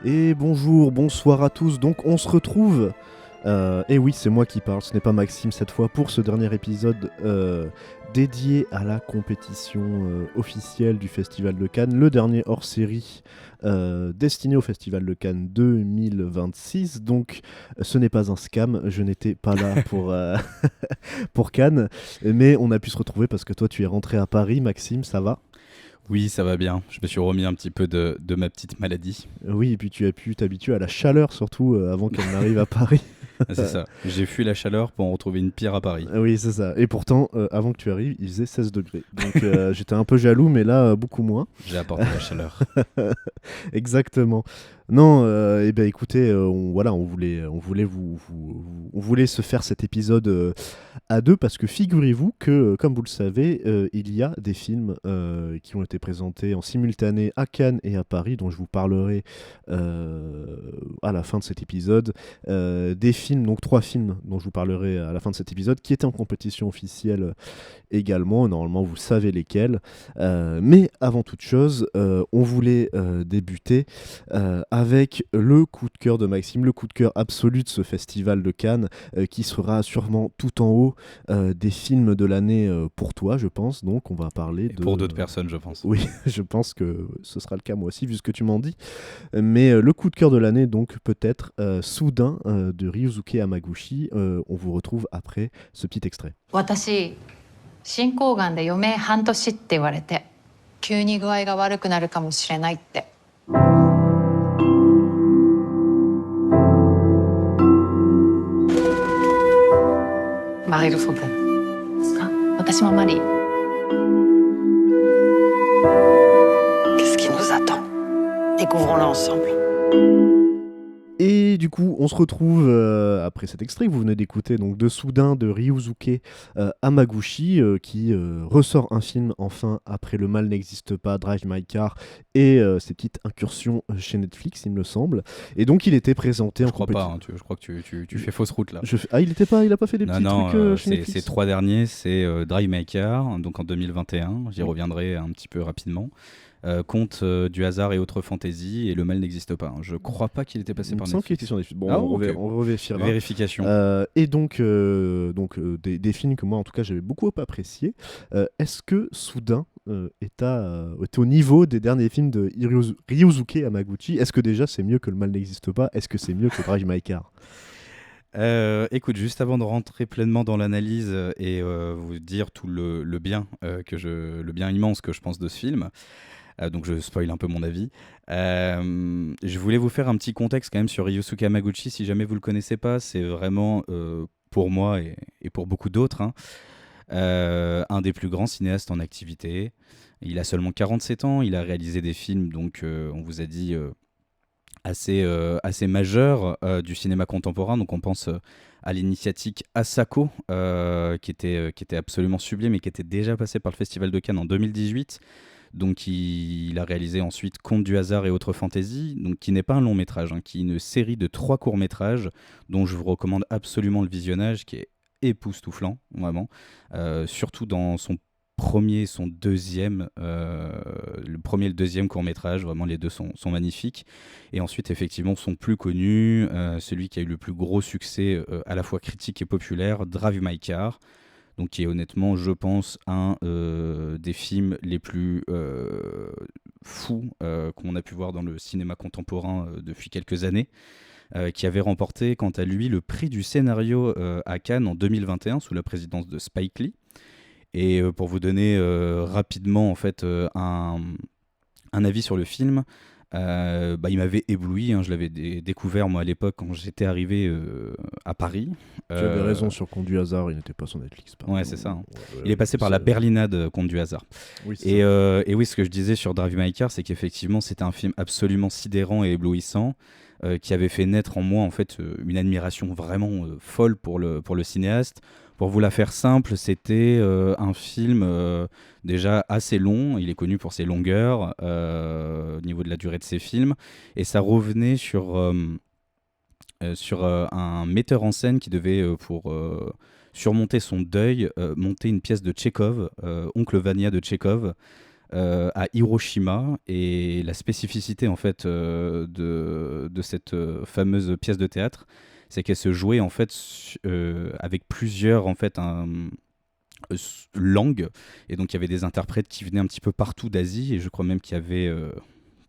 Et bonjour, bonsoir à tous. Donc on se retrouve. Et oui, c'est moi qui parle, ce n'est pas Maxime cette fois pour ce dernier épisode dédié à la compétition officielle du Festival de Cannes, le dernier hors-série destiné au Festival de Cannes 2026. Donc ce n'est pas un scam, je n'étais pas là pour, pour Cannes, mais on a pu se retrouver parce que toi tu es rentré à Paris, Maxime, ça va? Oui, ça va bien. Je me suis remis un petit peu de ma petite maladie. Oui, et puis tu as pu t'habituer à la chaleur surtout avant qu'elle n'arrive à Paris. Ah, c'est ça. J'ai fui la chaleur pour en retrouver une pire à Paris. Oui, c'est ça. Et pourtant, avant que tu arrives, il faisait 16 degrés. Donc j'étais un peu jaloux, mais là, beaucoup moins. J'ai apporté la chaleur. Exactement. Non, eh ben écoutez, voilà, on voulait se faire cet épisode à deux parce que figurez-vous que, comme vous le savez, il y a des films qui ont été présentés en simultané à Cannes et à Paris, dont je vous parlerai à la fin de cet épisode. Des films, donc 3 films dont je vous parlerai à la fin de cet épisode, qui étaient en compétition officielle également. Normalement, vous savez lesquels. Mais avant toute chose, on voulait débuter avec le coup de cœur de Maxime, le coup de cœur absolu de ce festival de Cannes, qui sera sûrement tout en haut des films de l'année pour toi, je pense. Donc, on va parler Et de. pour d'autres personnes, je pense. Oui, je pense que ce sera le cas moi aussi, vu ce que tu m'en dis. Mais le coup de cœur de l'année, donc peut-être Soudain de Ryusuke Hamaguchi. On vous retrouve après ce petit extrait. 私進行がんで余命半年って言われて急に具合が悪くなるかもしれないって。マリルフォブンあ、私もマリー。Qu'est-ce qui nous attend? Découvrons-le ensemble. Et du coup, on se retrouve après cet extrait que vous venez d'écouter, donc de Soudain de Ryusuke Hamaguchi, qui ressort un film enfin après Le Mal n'existe pas, Drive My Car et ses petites incursions chez Netflix, il me semble. Et donc, il était présenté en Je crois pas. compétition. Je crois que tu fais fausse route là. Ah, il a pas fait des Non, petits non, trucs chez ces Netflix? 3 derniers, c'est Drive My Car, donc en 2021. J'y reviendrai un petit peu rapidement. Conte du hasard et autres fantaisies, et Le Mal n'existe pas. Je crois pas qu'il était passé Il me par semble qu'il était Netflix. sur Netflix. Bon, Ah, ok. on revérifiera. Vérification. Et donc, des films que moi, en tout cas, j'avais beaucoup appréciés. Est-ce que Soudain est au niveau des derniers films de Ryusuke Hamaguchi? Est-ce que déjà c'est mieux que Le Mal n'existe pas? Est-ce que c'est mieux que Drive My Car? Écoute, juste avant de rentrer pleinement dans l'analyse et vous dire tout le bien le bien immense que je pense de ce film, donc je spoil un peu mon avis. Je voulais vous faire un petit contexte quand même sur Ryusuke Hamaguchi. Si jamais vous le connaissez pas, c'est vraiment pour moi et pour beaucoup d'autres, hein, un des plus grands cinéastes en activité. Il a seulement 47 ans. Il a réalisé des films, donc on vous a dit assez majeur du cinéma contemporain. Donc on pense à l'initiatique Asako, qui était absolument sublime et qui était déjà passé par le Festival de Cannes en 2018. Donc il a réalisé ensuite Conte du hasard et autres fantaisies, donc qui n'est pas un long métrage, hein, qui est une série de 3 courts métrages dont je vous recommande absolument le visionnage, qui est époustouflant, vraiment. Surtout dans son premier, son deuxième, le premier et le deuxième court métrage, vraiment les deux sont magnifiques. Et ensuite, effectivement, son plus connu, celui qui a eu le plus gros succès à la fois critique et populaire, Drive My Car, donc qui est honnêtement, je pense, un des films les plus fous qu'on a pu voir dans le cinéma contemporain depuis quelques années, qui avait remporté, quant à lui, le prix du scénario à Cannes en 2021 sous la présidence de Spike Lee. Et pour vous donner rapidement en fait un avis sur le film, il m'avait ébloui, hein. Je l'avais découvert moi à l'époque quand j'étais arrivé à Paris. Tu avais raison sur Conte du hasard, il n'était pas sur Netflix. Pardon. Ouais, c'est ça, hein. Ouais, Il est passé par la Berlinade, Conte du hasard. Oui, c'est ça. Et oui, ce que je disais sur Drive My Car, c'est qu'effectivement, c'était un film absolument sidérant et éblouissant, qui avait fait naître en moi en fait une admiration vraiment folle pour le cinéaste. Pour vous la faire simple, c'était un film déjà assez long. Il est connu pour ses longueurs au niveau de la durée de ses films, et ça revenait sur un metteur en scène qui devait, pour surmonter son deuil, monter une pièce de Tchekhov, Oncle Vania de Tchekhov, à Hiroshima. Et la spécificité en fait de cette fameuse pièce de théâtre, c'est qu'elle se jouait en fait avec plusieurs en fait langues. Et donc il y avait des interprètes qui venaient un petit peu partout d'Asie, et je crois même qu'il y avait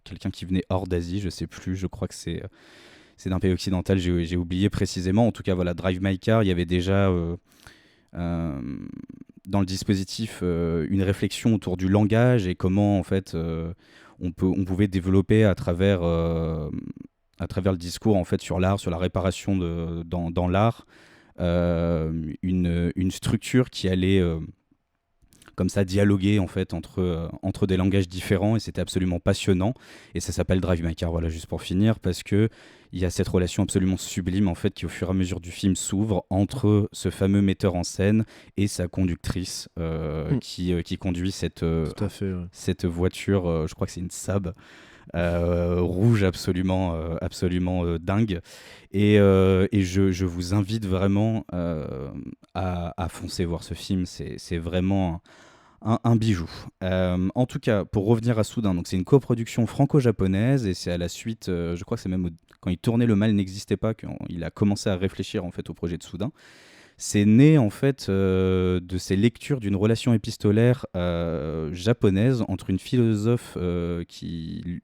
quelqu'un qui venait hors d'Asie, je sais plus, je crois que c'est d'un pays occidental, j'ai oublié précisément. En tout cas, voilà, Drive My Car, il y avait déjà euh, dans le dispositif une réflexion autour du langage et comment en fait on pouvait développer à travers le discours en fait sur l'art, sur la réparation dans l'art, une structure qui allait comme ça dialoguer en fait entre des langages différents, et c'était absolument passionnant. Et ça s'appelle Drive My Car, voilà, juste pour finir, parce que il y a cette relation absolument sublime en fait qui au fur et à mesure du film s'ouvre entre ce fameux metteur en scène et sa conductrice qui conduit Tout à fait, ouais. cette voiture, je crois que c'est une Saab, rouge absolument dingue. Et je vous invite vraiment à foncer voir ce film. C'est vraiment un bijou. En tout cas, pour revenir à Soudain, donc c'est une coproduction franco-japonaise, et c'est à la suite, je crois que c'est même quand il tournait Le Mal n'existait pas, qu'il a commencé à réfléchir en fait au projet de Soudain. C'est né en fait de ses lectures d'une relation épistolaire japonaise entre une philosophe qui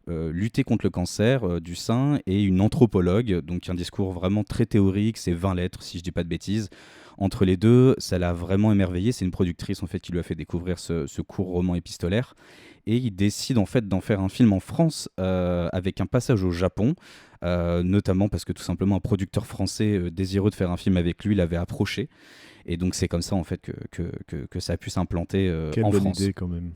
luttait contre le cancer du sein et une anthropologue, donc un discours vraiment très théorique, c'est 20 lettres si je dis pas de bêtises. Entre les deux, ça l'a vraiment émerveillé. C'est une productrice en fait qui lui a fait découvrir ce court roman épistolaire, et il décide en fait d'en faire un film en France avec un passage au Japon, notamment parce que tout simplement un producteur français désireux de faire un film avec lui l'avait approché, et donc c'est comme ça en fait que ça a pu s'implanter Quelle en bonne France. idée quand même.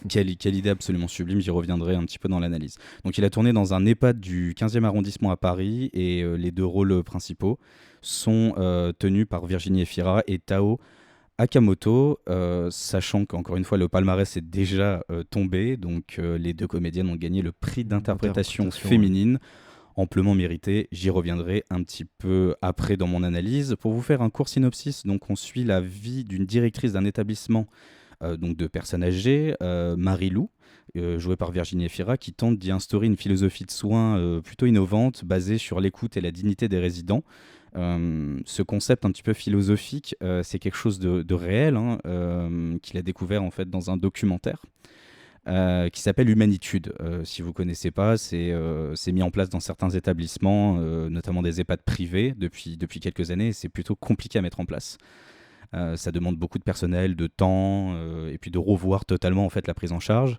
Quelle idée absolument sublime, j'y reviendrai un petit peu dans l'analyse. Donc il a tourné dans un EHPAD du 15e arrondissement à Paris, et les deux rôles principaux sont tenus par Virginie Efira et Tao Akamoto, sachant qu'encore une fois le palmarès est déjà tombé, donc les deux comédiennes ont gagné le prix d'interprétation féminine, amplement mérité. J'y reviendrai un petit peu après dans mon analyse. Pour vous faire un court synopsis, donc on suit la vie d'une directrice d'un établissement donc de personnes âgées, Marie-Lou, jouée par Virginie Efira, qui tente d'y instaurer une philosophie de soins plutôt innovante, basée sur l'écoute et la dignité des résidents. Ce concept un petit peu philosophique, c'est quelque chose de réel, hein, qu'il a découvert en fait dans un documentaire qui s'appelle Humanitude. Si vous ne connaissez pas, c'est mis en place dans certains établissements, notamment des EHPAD privés depuis quelques années, et c'est plutôt compliqué à mettre en place. Ça demande beaucoup de personnel, de temps, et puis de revoir totalement en fait la prise en charge.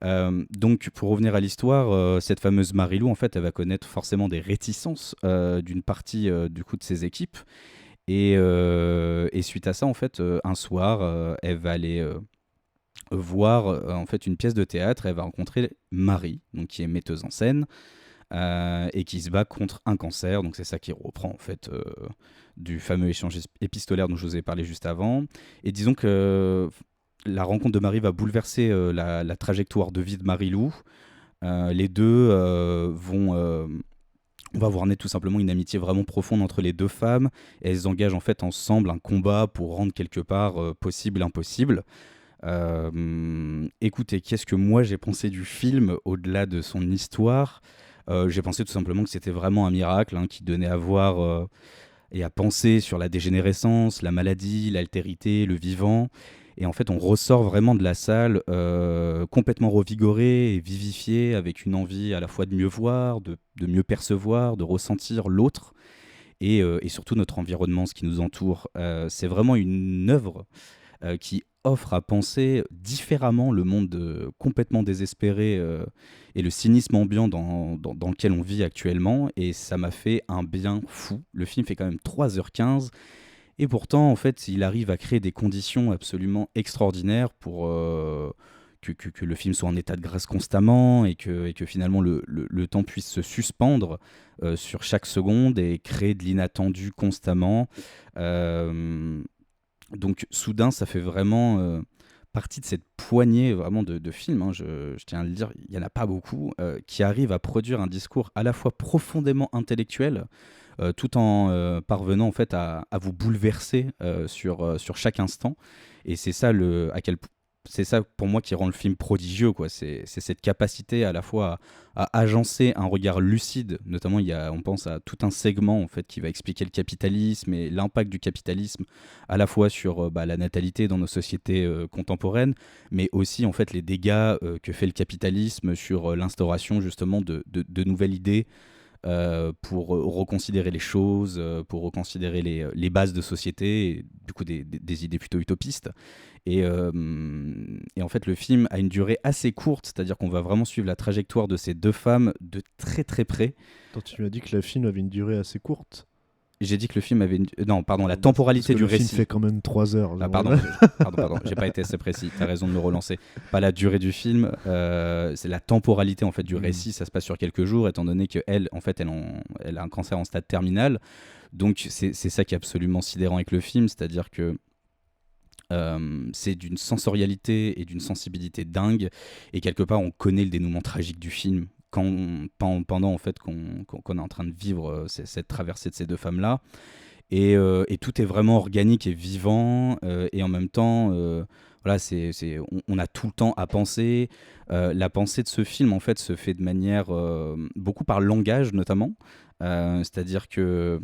Donc pour revenir à l'histoire, cette fameuse Marie-Lou en fait, elle va connaître forcément des réticences d'une partie du coup de ses équipes, et suite à ça en fait, un soir, elle va aller voir en fait une pièce de théâtre. Elle va rencontrer Marie, donc qui est metteuse en scène, et qui se bat contre un cancer. Donc c'est ça qui reprend en fait du fameux échange épistolaire dont je vous ai parlé juste avant. Et disons que la rencontre de Marie va bouleverser la trajectoire de vie de Marie-Lou. Les deux on va voir naître tout simplement une amitié vraiment profonde entre les deux femmes, et elles engagent en fait ensemble un combat pour rendre quelque part possible l'impossible. Écoutez, qu'est-ce que moi j'ai pensé du film au-delà de son histoire? J'ai pensé tout simplement que c'était vraiment un miracle, hein, qui donnait à voir et à penser sur la dégénérescence, la maladie, l'altérité, le vivant. Et en fait, on ressort vraiment de la salle complètement revigoré et vivifié, avec une envie à la fois de mieux voir, de mieux percevoir, de ressentir l'autre, et surtout notre environnement, ce qui nous entoure. C'est vraiment une œuvre qui offre à penser différemment le monde complètement désespéré et le cynisme ambiant dans lequel on vit actuellement, et ça m'a fait un bien fou. Le film fait quand même 3h15, et pourtant en fait il arrive à créer des conditions absolument extraordinaires pour que le film soit en état de grâce constamment, et que finalement le temps puisse se suspendre sur chaque seconde et créer de l'inattendu constamment. Donc Soudain, ça fait vraiment partie de cette poignée vraiment de films, hein, je tiens à le dire, il n'y en a pas beaucoup, qui arrivent à produire un discours à la fois profondément intellectuel, tout en parvenant en fait à vous bouleverser sur chaque instant. Et c'est ça c'est ça pour moi qui rend le film prodigieux, quoi. C'est cette capacité à la fois à agencer un regard lucide, notamment on pense à tout un segment en fait qui va expliquer le capitalisme et l'impact du capitalisme à la fois sur la natalité dans nos sociétés contemporaines, mais aussi en fait les dégâts que fait le capitalisme sur l'instauration justement de nouvelles idées pour reconsidérer les choses, pour reconsidérer les bases de société, et, du coup des idées plutôt utopistes. Et en fait, le film a une durée assez courte, c'est-à-dire qu'on va vraiment suivre la trajectoire de ces deux femmes de très très près. Attends, tu m'as dit que le film avait une durée assez courte. J'ai dit que le film avait non, pardon, la temporalité du récit. Le récit. film fait quand même 3 heures. Pardon, j'ai pas été assez précis. T'as raison de me relancer. Pas la durée du film, c'est la temporalité en fait du récit. Ça se passe sur quelques jours, étant donné que elle a un cancer en stade terminal. Donc c'est ça qui est absolument sidérant avec le film, c'est-à-dire que c'est d'une sensorialité et d'une sensibilité dingue, et quelque part on connaît le dénouement tragique du film pendant en fait qu'on est en train de vivre cette traversée de ces deux femmes là, et tout est vraiment organique et vivant, et en même temps voilà, on a tout le temps à penser. La pensée de ce film en fait se fait de manière beaucoup par le langage notamment, c'est-à-dire que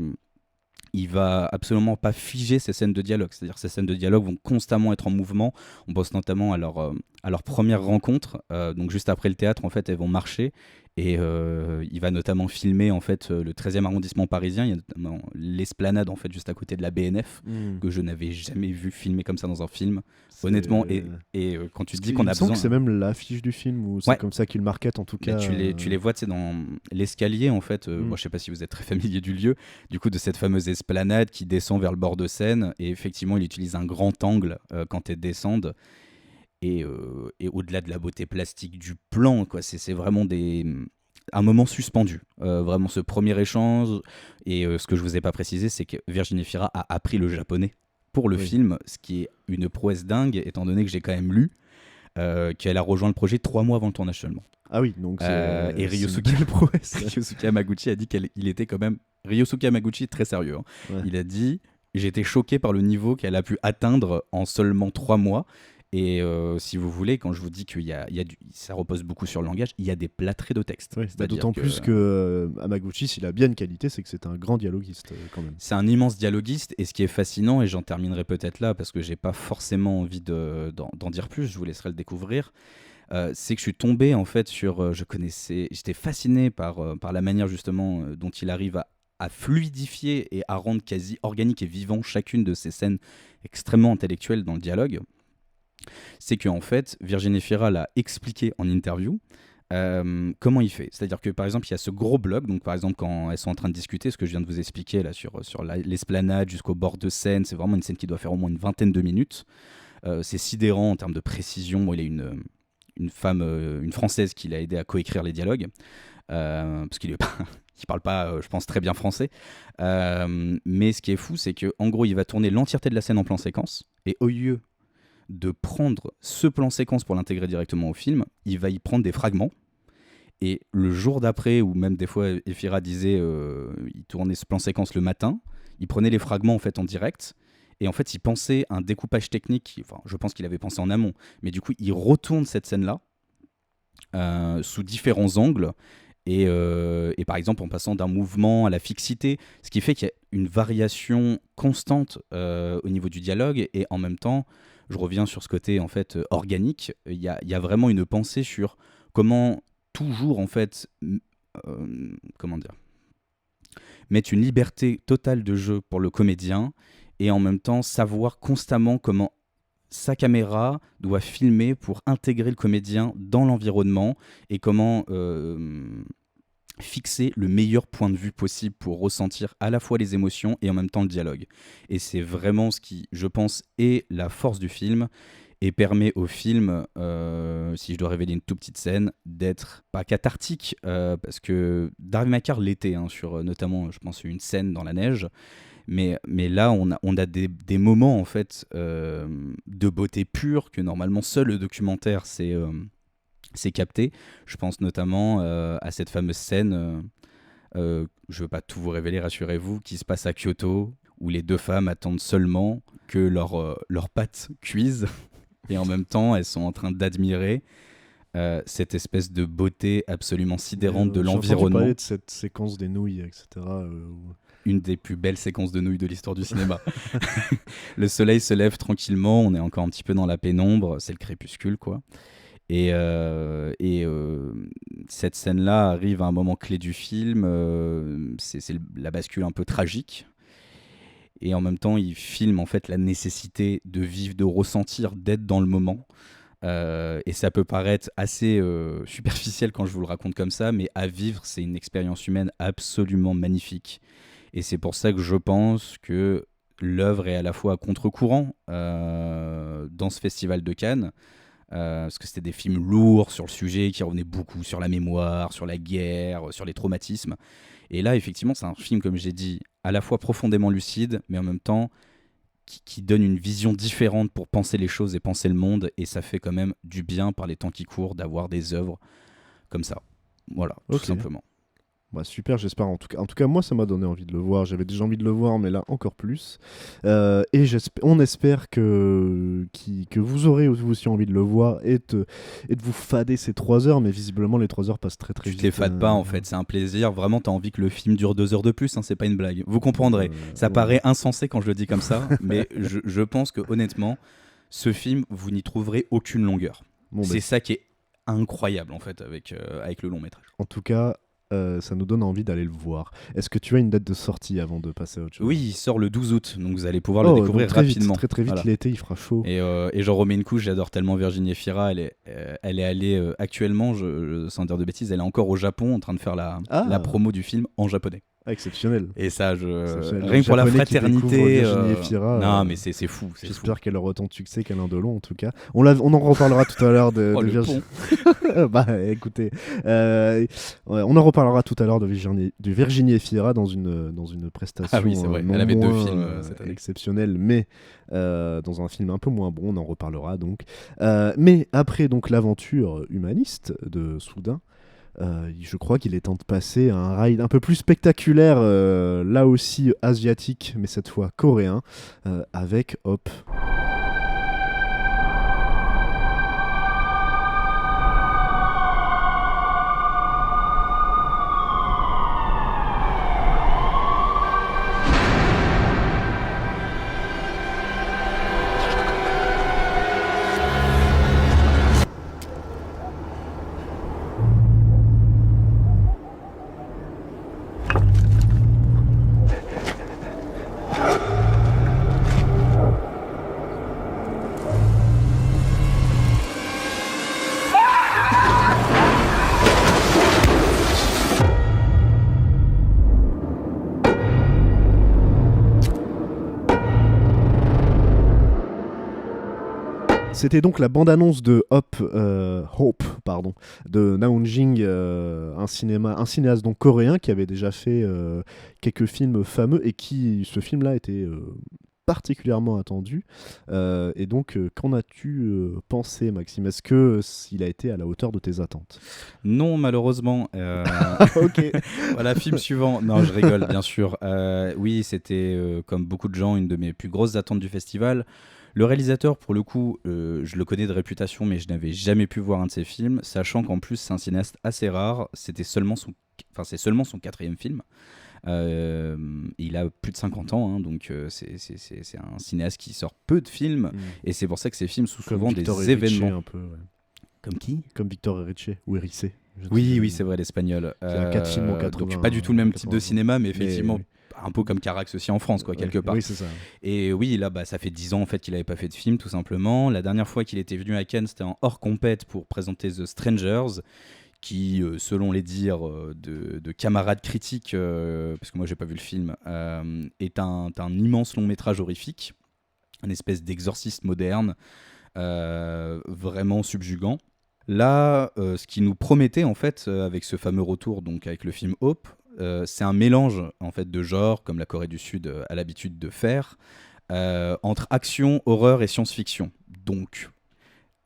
il va absolument pas figer ces scènes de dialogue. C'est-à-dire que ces scènes de dialogue vont constamment être en mouvement. On pense notamment à leur première rencontre. Donc juste après le théâtre, en fait, elles vont marcher. Et il va notamment filmer en fait le 13e arrondissement parisien. Il y a notamment l'esplanade en fait juste à côté de la BNF, que je n'avais jamais vu filmer comme ça dans un film. Honnêtement, et quand tu te dis qu'on a besoin, que c'est même l'affiche du film, ou c'est comme ça qu'ils le marketent en tout cas. Tu les vois, tu sais, dans l'escalier en fait. Moi, je sais pas si vous êtes très familier du lieu, du coup de cette fameuse esplanade qui descend vers le bord de Seine. Et effectivement, il utilise un grand angle quand elles descendent. Et au-delà de la beauté plastique du plan, quoi, c'est vraiment un moment suspendu. Vraiment ce premier échange. Et ce que je vous ai pas précisé, c'est que Virginie Fira a appris le japonais pour le film, ce qui est une prouesse dingue, étant donné que j'ai quand même lu qu'elle a rejoint le projet 3 mois avant le tournage seulement. Ah oui, donc et Ryosuke Hamaguchi a dit qu'il était quand même... Ryosuke Hamaguchi est très sérieux. Hein. Ouais. Il a dit « J'ai été choqué par le niveau qu'elle a pu atteindre en seulement 3 mois. » Et si vous voulez, quand je vous dis que ça repose beaucoup sur le langage, il y a des plâtrés de texte. Oui, d'autant plus que Hamaguchi, s'il a bien une qualité, c'est que c'est un grand dialoguiste quand même. C'est un immense dialoguiste, et ce qui est fascinant, et j'en terminerai peut-être là parce que j'ai pas forcément envie d'en dire plus, je vous laisserai le découvrir. C'est que je suis tombé en fait j'étais fasciné par la manière justement dont il arrive à fluidifier et à rendre quasi organique et vivant chacune de ces scènes extrêmement intellectuelles dans le dialogue. C'est qu'en fait, Virginie Fira l'a expliqué en interview comment il fait. C'est-à-dire que par exemple, il y a ce gros bloc, donc par exemple quand elles sont en train de discuter, ce que je viens de vous expliquer là sur l'esplanade jusqu'au bord de Seine, c'est vraiment une scène qui doit faire au moins une vingtaine de minutes. C'est sidérant en termes de précision. Bon, il y a une femme, une Française qui l'a aidé à coécrire les dialogues, parce qu'il parle pas, je pense, très bien français. Mais ce qui est fou, c'est qu'en gros, il va tourner l'entièreté de la scène en plan séquence, et au lieu de prendre ce plan séquence pour l'intégrer directement au film, il va y prendre des fragments, et le jour d'après, ou même des fois Efira disait il tournait ce plan séquence le matin, il prenait les fragments en fait en direct, et en fait il pensait un découpage technique, enfin je pense qu'il avait pensé en amont, mais du coup il retourne cette scène là sous différents angles, et par exemple en passant d'un mouvement à la fixité, ce qui fait qu'il y a une variation constante au niveau du dialogue, et en même temps je reviens sur ce côté en fait organique. Il y a vraiment une pensée sur comment toujours en fait mettre une liberté totale de jeu pour le comédien, et en même temps savoir constamment comment sa caméra doit filmer pour intégrer le comédien dans l'environnement, et comment fixer le meilleur point de vue possible pour ressentir à la fois les émotions et en même temps le dialogue. Et c'est vraiment ce qui, je pense, est la force du film, et permet au film, si je dois révéler une toute petite scène, d'être pas cathartique, parce que Darby McCarr l'était, hein, sur notamment, je pense, une scène dans la neige, mais là on a des moments en fait de beauté pure que normalement seul le documentaire c'est capté. Je pense notamment à cette fameuse scène, je ne veux pas tout vous révéler, rassurez-vous, qui se passe à Kyoto, où les deux femmes attendent seulement que leurs pâtes cuisent et en même temps, elles sont en train d'admirer cette espèce de beauté absolument sidérante de J'ai entendu l'environnement. parler de cette séquence des nouilles, etc. Une des plus belles séquences de nouilles de l'histoire du cinéma. Le soleil se lève tranquillement, on est encore un petit peu dans la pénombre, c'est le crépuscule, quoi. Et cette scène-là arrive à un moment clé du film, c'est la bascule un peu tragique. Et en même temps, il filme en fait la nécessité de vivre, de ressentir, d'être dans le moment. Et ça peut paraître assez superficiel quand je vous le raconte comme ça, mais à vivre, c'est une expérience humaine absolument magnifique. Et c'est pour ça que je pense que l'œuvre est à la fois à contre-courant dans ce festival de Cannes, parce que c'était des films lourds sur le sujet, qui revenaient beaucoup sur la mémoire, sur la guerre, sur les traumatismes. Et là, effectivement, c'est un film, comme j'ai dit, à la fois profondément lucide, mais en même temps qui donne une vision différente pour penser les choses et penser le monde. Et ça fait quand même du bien par les temps qui courent d'avoir des œuvres comme ça. Voilà, tout simplement. Bah, super, j'espère. En tout cas, moi, ça m'a donné envie de le voir. J'avais déjà envie de le voir, mais là, encore plus. Et on espère que vous aurez aussi envie de le voir et de vous fader ces 3 heures. Mais visiblement, les 3 heures passent très très vite. Tu te les fades pas, en fait. C'est un plaisir. Vraiment, t'as envie que le film dure 2 heures de plus. Hein, c'est pas une blague. Vous comprendrez. Ça paraît insensé quand je le dis comme ça. Mais je pense que, honnêtement, ce film, vous n'y trouverez aucune longueur. C'est ça qui est incroyable, en fait, avec le long métrage. En tout cas... ça nous donne envie d'aller le voir. Est-ce que tu as une date de sortie avant de passer à autre chose ? Oui, il sort le 12 août, donc vous allez pouvoir le découvrir très rapidement. Vite, très vite, voilà. L'été, il fera chaud. Et j'en remets une couche, j'adore tellement Virginie Efira. Elle est allée actuellement, sans dire de bêtises, elle est encore au Japon en train de faire la promo du film en japonais. Exceptionnel. Et ça, rien que pour la fraternité. Efira, non, mais c'est fou. J'espère qu'elle aura autant de succès qu'Alain Delon, en tout cas. On en reparlera tout à l'heure de Virginie. Bah, écoutez, on en reparlera tout à l'heure de Virginie Efira dans une prestation. Ah oui, c'est vrai. Elle avait 2 films cette année. Exceptionnelle, mais dans un film un peu moins bon. On en reparlera donc. Mais après donc l'aventure humaniste de Soudain. Je crois qu'il est temps de passer à un ride un peu plus spectaculaire, là aussi asiatique, mais cette fois coréen, avec Hop. C'était donc la bande-annonce de Hope, de Naon Jing, un cinéaste donc coréen qui avait déjà fait quelques films fameux et ce film-là était particulièrement attendu. Et donc, qu'en as-tu pensé, Maxime ? Est-ce qu'il a été à la hauteur de tes attentes ? Non, malheureusement. Ok. Voilà, film suivant. Non, je rigole, bien sûr. Oui, c'était, comme beaucoup de gens, une de mes plus grosses attentes du festival. Le réalisateur, pour le coup, je le connais de réputation, mais je n'avais jamais pu voir un de ses films, sachant qu'en plus, c'est un cinéaste assez rare. C'est seulement son 4e film. Il a plus de 50 ans, hein, donc c'est un cinéaste qui sort peu de films, et c'est pour ça que ses films sont souvent des événements. Un peu, ouais. Comme qui ? Comme Victor Erice ou Erice. Oui, c'est vrai, l'espagnol. Qui a 4 films en 80. Donc pas du tout le même type de cinéma, mais effectivement... un peu comme Carax aussi en France, quoi, quelque part. Oui, c'est ça. Et oui, là, ça fait 10 ans en fait qu'il n'avait pas fait de film, tout simplement. La dernière fois qu'il était venu à Cannes, c'était en hors compète pour présenter The Strangers, qui, selon les dires de camarades critiques, parce que moi j'ai pas vu le film, est un immense long métrage horrifique, une espèce d'exorciste moderne, vraiment subjugant. Là, ce qui nous promettait en fait, avec ce fameux retour, donc avec le film Hope, c'est un mélange en fait de genres, comme la Corée du Sud a l'habitude de faire, entre action, horreur et science-fiction. Donc,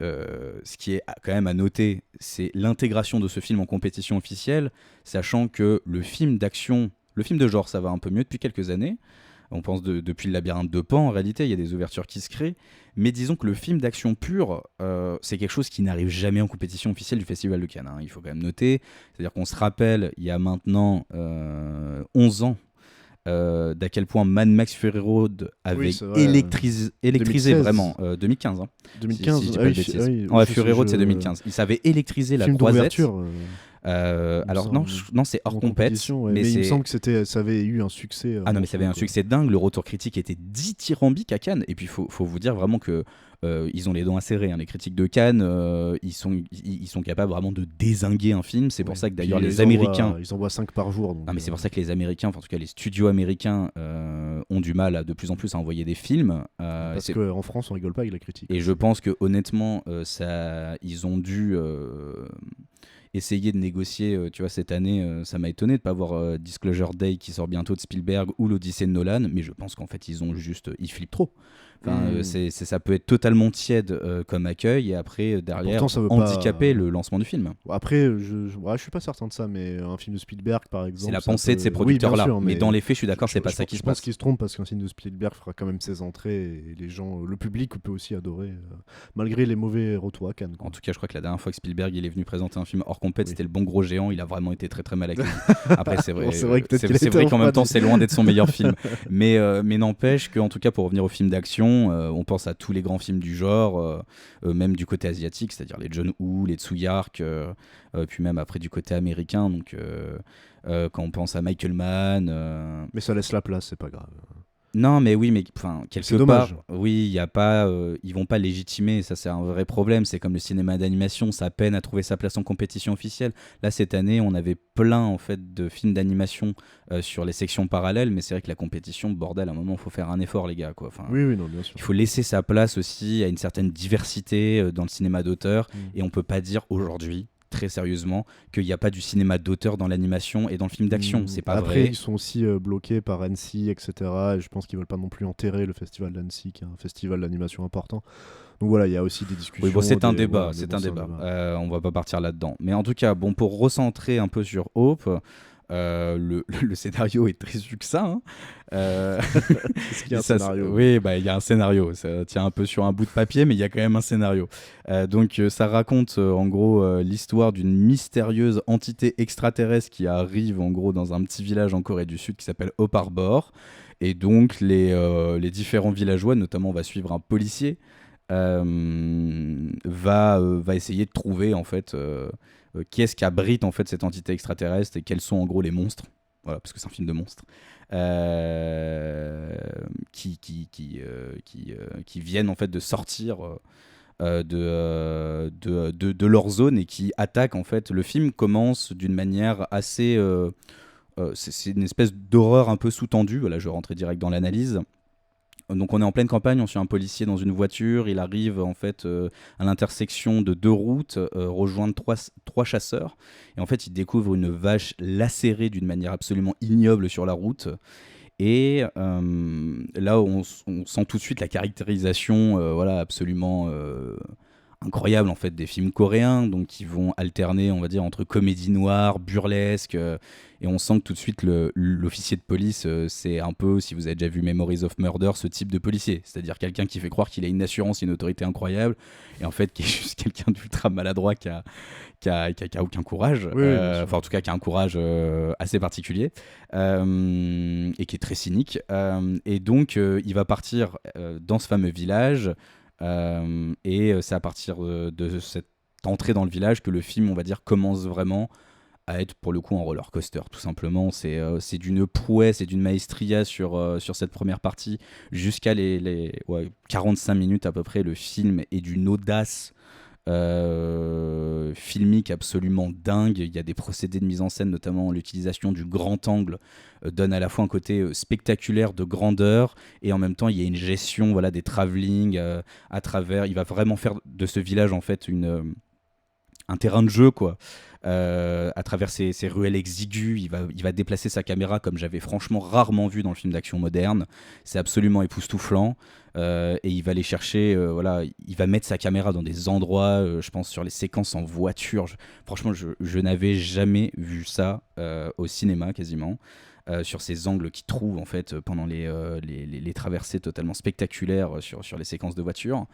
ce qui est quand même à noter, c'est l'intégration de ce film en compétition officielle, sachant que le film d'action, le film de genre, ça va un peu mieux depuis quelques années. On pense depuis le labyrinthe de Pan, en réalité, il y a des ouvertures qui se créent. Mais disons que le film d'action pur, c'est quelque chose qui n'arrive jamais en compétition officielle du Festival de Cannes, hein. Il faut quand même noter. C'est-à-dire qu'on se rappelle, il y a maintenant 11 ans, d'à quel point Mad Max Fury Road avait c'est vrai, électrisé 2016. vraiment 2015, hein, 2015, si je dis ah pas de oui, bêtises. oui, Ouais, je Fury sais, Road c'est 2015. Il savait électriser la film croisette. d'ouverture. Alors semble, non, c'est hors en compète, compétition, ouais. mais Mais il me c'est semble que ça avait eu un succès. ah non mais ça avait un monstrueux, quoi. succès dingue, le retour critique était dithyrambique à Cannes, et puis faut vous dire vraiment que ils ont les dents acérées, hein. Les critiques de Cannes, ils sont capables vraiment de dézinguer un film. C'est pour Ouais. ça que d'ailleurs Puis les Américains, ils envoient 5 par jour. Donc, non mais c'est pour ça que les Américains, enfin en tout cas les studios américains ont du mal de plus en plus à envoyer des films. parce qu'en France, on rigole pas avec la critique. Et je pense que honnêtement, ils ont dû essayer de négocier. Tu vois, cette année, ça m'a étonné de pas voir Disclosure Day qui sort bientôt de Spielberg ou l'Odyssée de Nolan, mais je pense qu'en fait ils flippent trop. Enfin, ça peut être totalement tiède comme accueil, et après derrière Pourtant, ça veut handicaper pas- le lancement du film. Après, je suis pas certain de ça, mais un film de Spielberg, par exemple. C'est la ça pensée de peut- ces Oui, producteurs-là. bien sûr, mais dans les faits, je suis d'accord, c'est pas ça qui se Je pense passe. qu'ils se trompent parce qu'un film de Spielberg fera quand même ses entrées et les gens, le public peut aussi adorer, malgré les mauvais retours à Cannes, quoi. En tout cas, je crois que la dernière fois que Spielberg il est venu présenter un film hors compète, Oui. c'était Le Bon Gros Géant. Il a vraiment été très très mal accueilli. Après, c'est vrai, Bon, c'est vrai que peut-être qu'il a c'est été vrai qu'en même temps, refroidi. c'est loin d'être son meilleur film. Mais n'empêche qu'en tout cas, pour revenir aux films d'action, on pense à tous les grands films du genre, même du côté asiatique, c'est-à-dire les John Woo, les Tsuyark, puis même après du côté américain. Donc, quand on pense à Michael Mann. Mais ça laisse la place, c'est pas grave. Non, mais oui, mais enfin, quelque C'est dommage. part, oui, il y a pas, ils vont pas légitimer, ça c'est un vrai problème. C'est comme le cinéma d'animation, ça peine à trouver sa place en compétition officielle. Là, cette année, on avait plein en fait de films d'animation sur les sections parallèles, mais c'est vrai que la compétition, bordel, à un moment, il faut faire un effort, les gars, quoi. Enfin, Oui, non, bien sûr. il faut laisser sa place aussi à une certaine diversité dans le cinéma d'auteur, et on peut pas dire aujourd'hui, très sérieusement, qu'il n'y a pas du cinéma d'auteur dans l'animation et dans le film d'action. C'est pas Après, vrai. ils sont aussi bloqués par Annecy, etc. Et je pense qu'ils veulent pas non plus enterrer le festival d'Annecy, qui est un festival d'animation important. Donc voilà, il y a aussi des discussions. Oui, bon, c'est un débat, voilà, mais c'est bon, un débat. On va pas partir là-dedans. Mais en tout cas, bon, pour recentrer un peu sur Hope, le scénario est très succinct, hein. Est-ce qu'il y a un scénario ? Oui, bah, il y a un scénario. Ça tient un peu sur un bout de papier, mais il y a quand même un scénario. Donc, ça raconte en gros l'histoire d'une mystérieuse entité extraterrestre qui arrive en gros dans un petit village en Corée du Sud qui s'appelle Hope Harbor. Et donc, les différents villageois, notamment, on va suivre un policier, va essayer de trouver en fait qui est-ce qui abrite en fait cette entité extraterrestre et quels sont en gros les monstres. Voilà, parce que c'est un film de monstres qui viennent en fait de sortir de leur zone et qui attaquent en fait. Le film commence d'une manière assez c'est une espèce d'horreur un peu sous-tendue. Voilà, je vais rentrer direct dans l'analyse. Donc on est en pleine campagne, on suit un policier dans une voiture, il arrive en fait à l'intersection de deux routes, rejoindre trois chasseurs, et en fait il découvre une vache lacérée d'une manière absolument ignoble sur la route. Et là on sent tout de suite la caractérisation voilà, absolument incroyable en fait des films coréens, donc qui vont alterner on va dire entre comédie noire, burlesque, et on sent que tout de suite l'officier de police c'est un peu, si vous avez déjà vu Memories of Murder, ce type de policier, c'est-à-dire quelqu'un qui fait croire qu'il a une assurance et une autorité incroyable, et en fait qui est juste quelqu'un d'ultra maladroit qui a aucun courage, Oui, enfin en tout cas qui a un courage assez particulier, et qui est très cynique, et donc il va partir dans ce fameux village. Et c'est à partir de cette entrée dans le village que le film, on va dire, commence vraiment à être pour le coup en roller coaster, tout simplement. C'est d'une prouesse et d'une maestria sur cette première partie jusqu'à les 45 minutes à peu près. Le film est d'une audace filmique absolument dingue. Il y a des procédés de mise en scène, notamment l'utilisation du grand angle donne à la fois un côté spectaculaire de grandeur, et en même temps il y a une gestion voilà, des travelling à travers. Il va vraiment faire de ce village en fait un terrain de jeu, quoi. à travers ces ruelles exiguës. Il va déplacer sa caméra comme j'avais franchement rarement vu dans le film d'action moderne. C'est absolument époustouflant. Et il va aller chercher, voilà, il va mettre sa caméra dans des endroits, je pense sur les séquences en voiture. Franchement, je n'avais jamais vu ça au cinéma quasiment. Sur ces angles qu'il trouve en fait pendant les traversées totalement spectaculaires sur les séquences de voiture.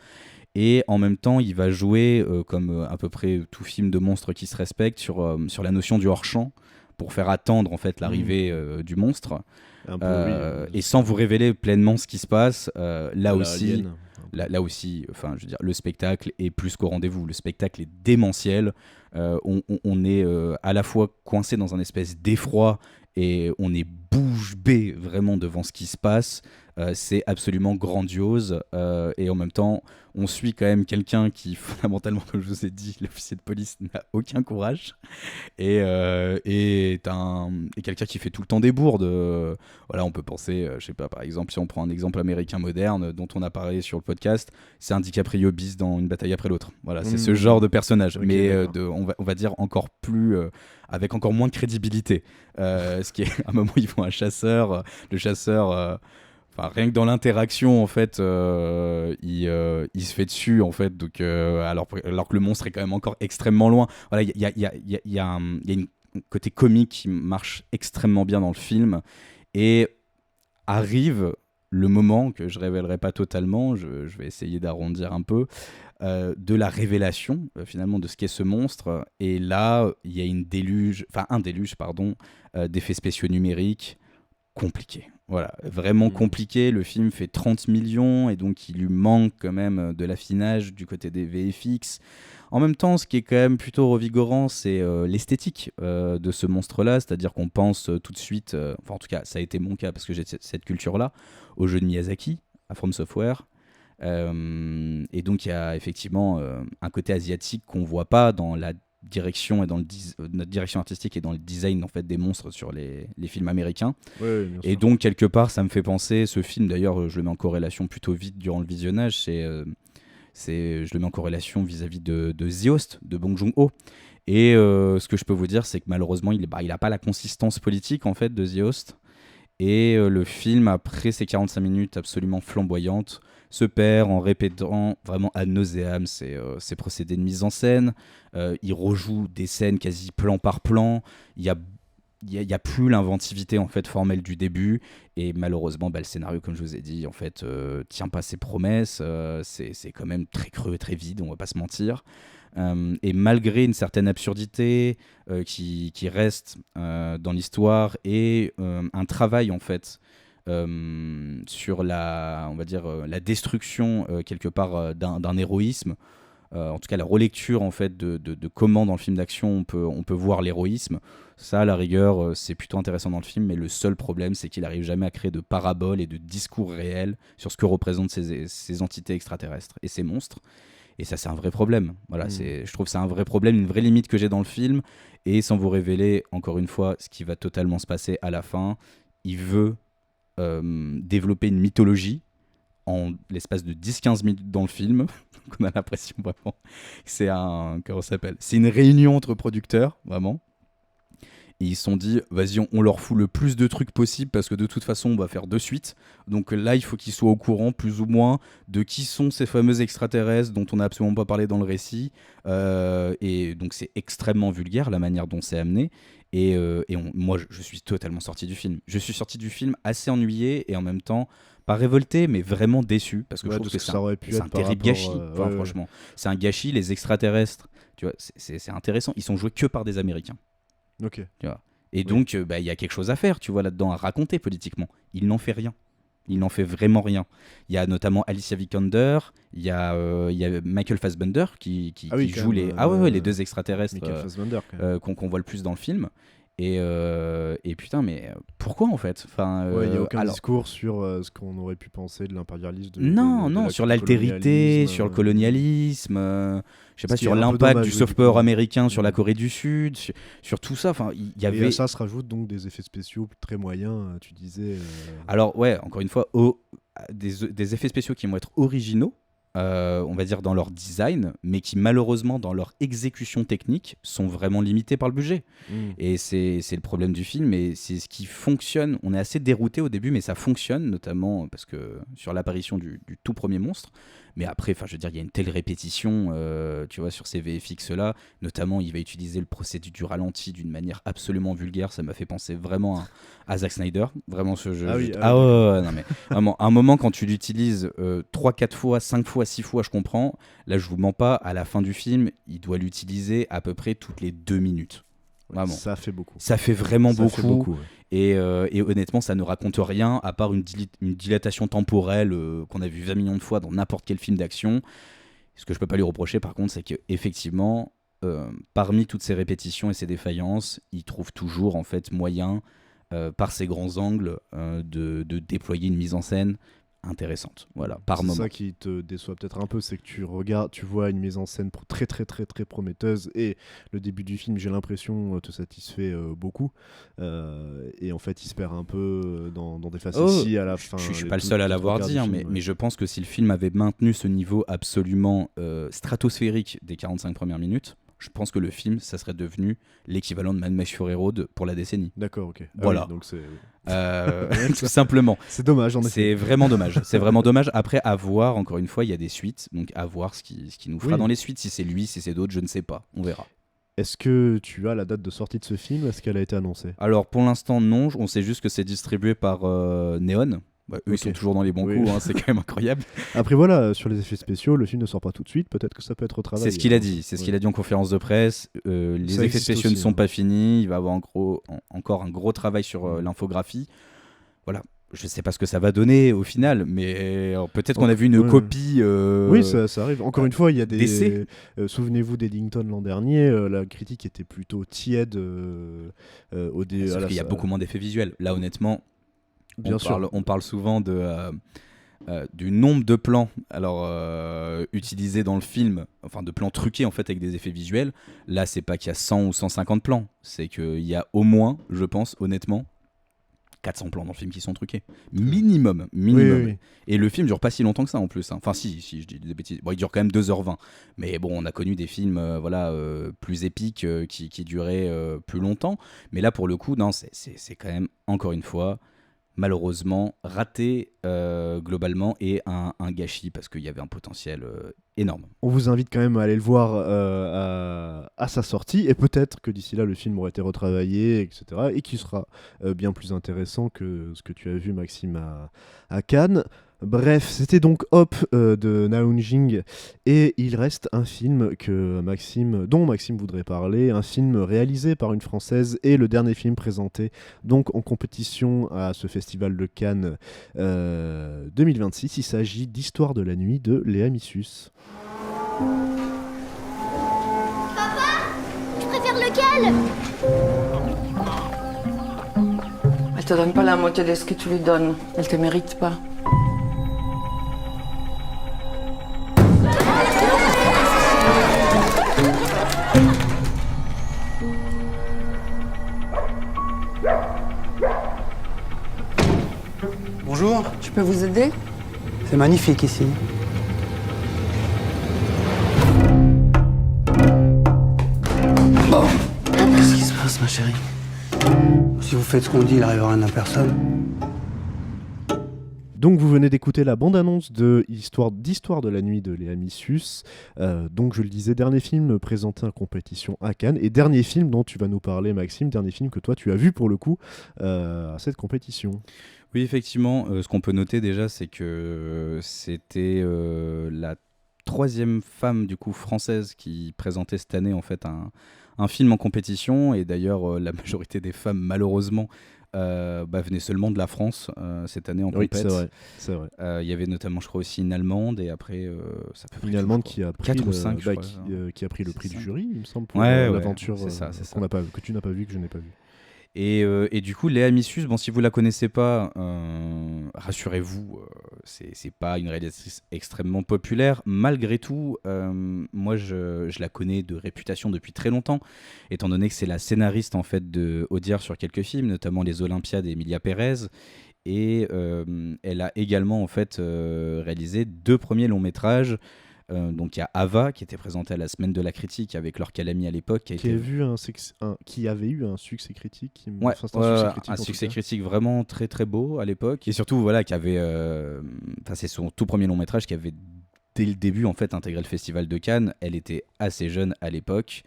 Et en même temps, il va jouer, comme à peu près tout film de monstre qui se respecte, sur la notion du hors-champ, pour faire attendre en fait l'arrivée du monstre. Un peu, Et sans vous révéler pleinement ce qui se passe, là aussi, Alien. enfin, je veux dire, le spectacle est plus qu'au rendez-vous. Le spectacle est démentiel. On est à la fois coincé dans un espèce d'effroi et on est bouche bée vraiment devant ce qui se passe. C'est absolument grandiose et en même temps on suit quand même quelqu'un qui fondamentalement, comme je vous ai dit, l'officier de police n'a aucun courage et quelqu'un qui fait tout le temps des bourdes. Voilà, on peut penser, je sais pas, par exemple, si on prend un exemple américain moderne dont on a parlé sur le podcast, c'est un DiCaprio bis dans Une bataille après l'autre. Voilà, c'est ce genre de personnage, Ok, mais d'accord. on va dire encore plus, avec encore moins de crédibilité. Ce qui est, à un moment, ils font un chasseur, le chasseur. Enfin, rien que dans l'interaction, en fait, il se fait dessus, en fait, donc, alors que le monstre est quand même encore extrêmement loin. Voilà, il y a un côté comique qui marche extrêmement bien dans le film. Et arrive le moment, que je révélerai pas totalement, je vais essayer d'arrondir un peu, de la révélation, finalement, de ce qu'est ce monstre. Et là, il y a un déluge, pardon, d'effets spéciaux numériques compliqué. Voilà, vraiment compliqué. Le film fait 30 millions et donc il lui manque quand même de l'affinage du côté des VFX. En même temps, ce qui est quand même plutôt revigorant, c'est l'esthétique de ce monstre-là, c'est-à-dire qu'on pense tout de suite, enfin en tout cas ça a été mon cas parce que j'ai cette culture-là, au jeu de Miyazaki, à From Software. Et donc il y a effectivement un côté asiatique qu'on voit pas dans la direction et dans notre direction artistique et dans le design en fait des monstres sur les films américains. Ouais, bien Et sûr. donc quelque part ça me fait penser, ce film d'ailleurs je le mets en corrélation plutôt vite durant le visionnage, je le mets en corrélation vis-à-vis de The Host de Bong Joon-ho. Et ce que je peux vous dire, c'est que malheureusement il a pas la consistance politique en fait de The Host. Et le film, après ces 45 minutes absolument flamboyantes, se perd en répétant vraiment ad nauseam ses procédés de mise en scène. Il rejoue des scènes quasi plan par plan. Il y a plus l'inventivité en fait formelle du début. Et malheureusement, le scénario, comme je vous ai dit, en fait, tient pas ses promesses. C'est quand même très creux et très vide, on va pas se mentir. Et malgré une certaine absurdité qui reste dans l'histoire et un travail en fait sur on va dire, la destruction quelque part d'un héroïsme, en tout cas la relecture en fait de comment dans le film d'action on peut voir l'héroïsme, ça à la rigueur c'est plutôt intéressant dans le film, mais le seul problème c'est qu'il n'arrive jamais à créer de paraboles et de discours réels sur ce que représentent ces entités extraterrestres et ces monstres. Et ça, c'est un vrai problème. Voilà, je trouve que c'est un vrai problème, une vraie limite que j'ai dans le film. Et sans vous révéler, encore une fois, ce qui va totalement se passer à la fin, il veut développer une mythologie en l'espace de 10-15 minutes dans le film. On a l'impression vraiment que comment ça s'appelle ? C'est une réunion entre producteurs, vraiment. Et ils se sont dit, vas-y, on leur fout le plus de trucs possible parce que de toute façon, on va faire de suite. Donc là, il faut qu'ils soient au courant, plus ou moins, de qui sont ces fameux extraterrestres dont on n'a absolument pas parlé dans le récit. Et donc, c'est extrêmement vulgaire la manière dont c'est amené. Et moi, je suis totalement sorti du film. Je suis sorti du film assez ennuyé et en même temps, pas révolté, mais vraiment déçu. Parce que je trouve que ça aurait pu c'est être un par terrible rapport, gâchis. ouais, Enfin, ouais. franchement, c'est un gâchis. Les extraterrestres, tu vois, c'est intéressant. Ils sont joués que par des Américains. Ok. Tu vois. Et Oui. donc, il y a quelque chose à faire, tu vois, là-dedans, à raconter politiquement. Il n'en fait rien. Il n'en fait vraiment rien. Il y a notamment Alicia Vikander, il y a Michael Fassbender qui oui, joue quand même, les deux extraterrestres Michael Fassbender, quand même. qu'on voit le plus dans le film. Et putain, mais pourquoi en fait, enfin, Ouais, il n'y a aucun alors, discours sur ce qu'on aurait pu penser de l'impérialisme. non, sur l'altérité, sur le colonialisme, je sais pas, sur l'impact du soft power américain sur la Corée du Sud, sur tout ça. Enfin, il y Et avait. à ça se rajoute donc des effets spéciaux très moyens, tu disais. Alors ouais, encore une fois, des effets spéciaux qui vont être originaux, on va dire dans leur design, mais qui malheureusement dans leur exécution technique sont vraiment limités par le budget. Et c'est le problème du film, et c'est ce qui fonctionne. On est assez dérouté au début, mais ça fonctionne, notamment parce que sur l'apparition du tout premier monstre. Mais après, je veux dire, il y a une telle répétition, tu vois, sur ces VFX-là. Notamment, il va utiliser le procédé du ralenti d'une manière absolument vulgaire. Ça m'a fait penser vraiment à Zack Snyder. Vraiment, ce jeu. Ouais, non, mais vraiment, à un moment, quand tu l'utilises 3, 4 fois, 5 fois, 6 fois, je comprends. Là, je vous mens pas, à la fin du film, il doit l'utiliser à peu près toutes les 2 minutes. Vraiment. Ça fait beaucoup. Ça fait vraiment ça beaucoup. Fait beaucoup, ouais. Et honnêtement, ça ne raconte rien à part une dilatation temporelle qu'on a vu 20 millions de fois dans n'importe quel film d'action. Ce que je peux pas lui reprocher, par contre, c'est qu'effectivement, parmi toutes ces répétitions et ces défaillances, il trouve toujours en fait moyen, par ses grands angles, de déployer une mise en scène intéressante, voilà, par moment. C'est ça qui te déçoit peut-être un peu, c'est que tu vois une mise en scène très très très très prometteuse, et le début du film, j'ai l'impression, te satisfait beaucoup, et en fait il se perd un peu dans des facéties à la fin. Je suis pas le seul à l'avoir dit, mais je pense que si le film avait maintenu ce niveau absolument stratosphérique des 45 premières minutes, je pense que le film, ça serait devenu l'équivalent de Mad Max Fury Road pour la décennie. D'accord, ok. Voilà. Oui, donc c'est... tout simplement. C'est dommage, en effet. C'est vraiment dommage. C'est vraiment dommage. Après, à voir, encore une fois, il y a des suites. Donc, à voir ce qui nous fera dans les suites. Si c'est lui, si c'est d'autres, je ne sais pas. On verra. Est-ce que tu as la date de sortie de ce film ? Est-ce qu'elle a été annoncée ? Alors, pour l'instant, non. On sait juste que c'est distribué par Neon. Eux, ils sont toujours dans les bons coups, c'est quand même incroyable. Après, voilà, sur les effets spéciaux, le film ne sort pas tout de suite. Peut-être que ça peut être retravaillé. C'est ce qu'il a dit. C'est ce qu'il a dit en conférence de presse. Les effets spéciaux ne sont pas finis. Il va y avoir encore un gros travail sur l'infographie. Voilà. Je ne sais pas ce que ça va donner au final, mais peut-être qu'on a vu une copie. Oui, ça arrive. Encore une fois, il y a des. Souvenez-vous d'Eddington l'an dernier, la critique était plutôt tiède au début. Sauf qu'il y a beaucoup moins d'effets visuels. Là, honnêtement. On parle souvent du nombre de plans utilisés dans le film, enfin de plans truqués en fait avec des effets visuels. Là, c'est pas qu'il y a 100 ou 150 plans, c'est qu'il y a au moins, je pense honnêtement, 400 plans dans le film qui sont truqués. Minimum. Oui. Et le film dure pas si longtemps que ça en plus. Enfin si je dis des bêtises. Bon, il dure quand même 2h20. Mais bon, on a connu des films plus épiques qui duraient plus longtemps. Mais là, pour le coup, non, c'est quand même, encore une fois, malheureusement raté globalement, et un gâchis parce qu'il y avait un potentiel énorme. On vous invite quand même à aller le voir à sa sortie, et peut-être que d'ici là le film aurait été retravaillé, etc., et qui sera bien plus intéressant que ce que tu as vu, Maxime, à Cannes. Bref, c'était donc Hop de Na Jing, et il reste un film dont Maxime voudrait parler, un film réalisé par une Française et le dernier film présenté donc en compétition à ce festival de Cannes 2026. Il s'agit d'Histoire de la nuit de Léa Missus. Papa, tu préfères lequel? Elle te donne pas la moitié de ce que tu lui donnes. Elle te mérite pas. Bonjour. Je peux vous aider? C'est magnifique ici. Qu'est-ce qui se passe, ma chérie? Si vous faites ce qu'on dit, il arrivera rien à personne. Donc vous venez d'écouter la bande-annonce d'Histoire de la nuit de Léa Missus. Donc je le disais, dernier film présenté en compétition à Cannes, et dernier film dont tu vas nous parler, Maxime, dernier film que toi tu as vu pour le coup à cette compétition. Oui, effectivement, ce qu'on peut noter déjà, c'est que c'était la 3e femme du coup française qui présentait cette année en fait un film en compétition, et d'ailleurs la majorité des femmes malheureusement venaient seulement de la France cette année en compétition. Oui, c'est vrai. Il y avait notamment, je crois, aussi une Allemande, et après ça peut une Allemande qui a pris 4 ou 5, qui a pris le prix du jury, il me semble, pour l'aventure que tu n'as pas vu, que je n'ai pas vu. Et du coup, Léa Missus, bon, si vous la connaissez pas, rassurez-vous, c'est pas une réalisatrice extrêmement populaire. Malgré tout, moi, je la connais de réputation depuis très longtemps, étant donné que c'est la scénariste en fait de Audiard sur quelques films, notamment Les Olympiades et Emilia Pérez. et elle a également en fait réalisé 2 premiers longs métrages. Donc il y a Ava qui était présenté à la semaine de la critique avec Laure Calamy à l'époque, qui avait eu un succès critique. Ouais, Enfin, c'était un succès critique, un en tout succès cas. critique vraiment très très beau à l'époque, et surtout voilà qui avait, enfin c'est son tout premier long métrage qui avait dès le début en fait intégré le Festival de Cannes. Elle était assez jeune à l'époque.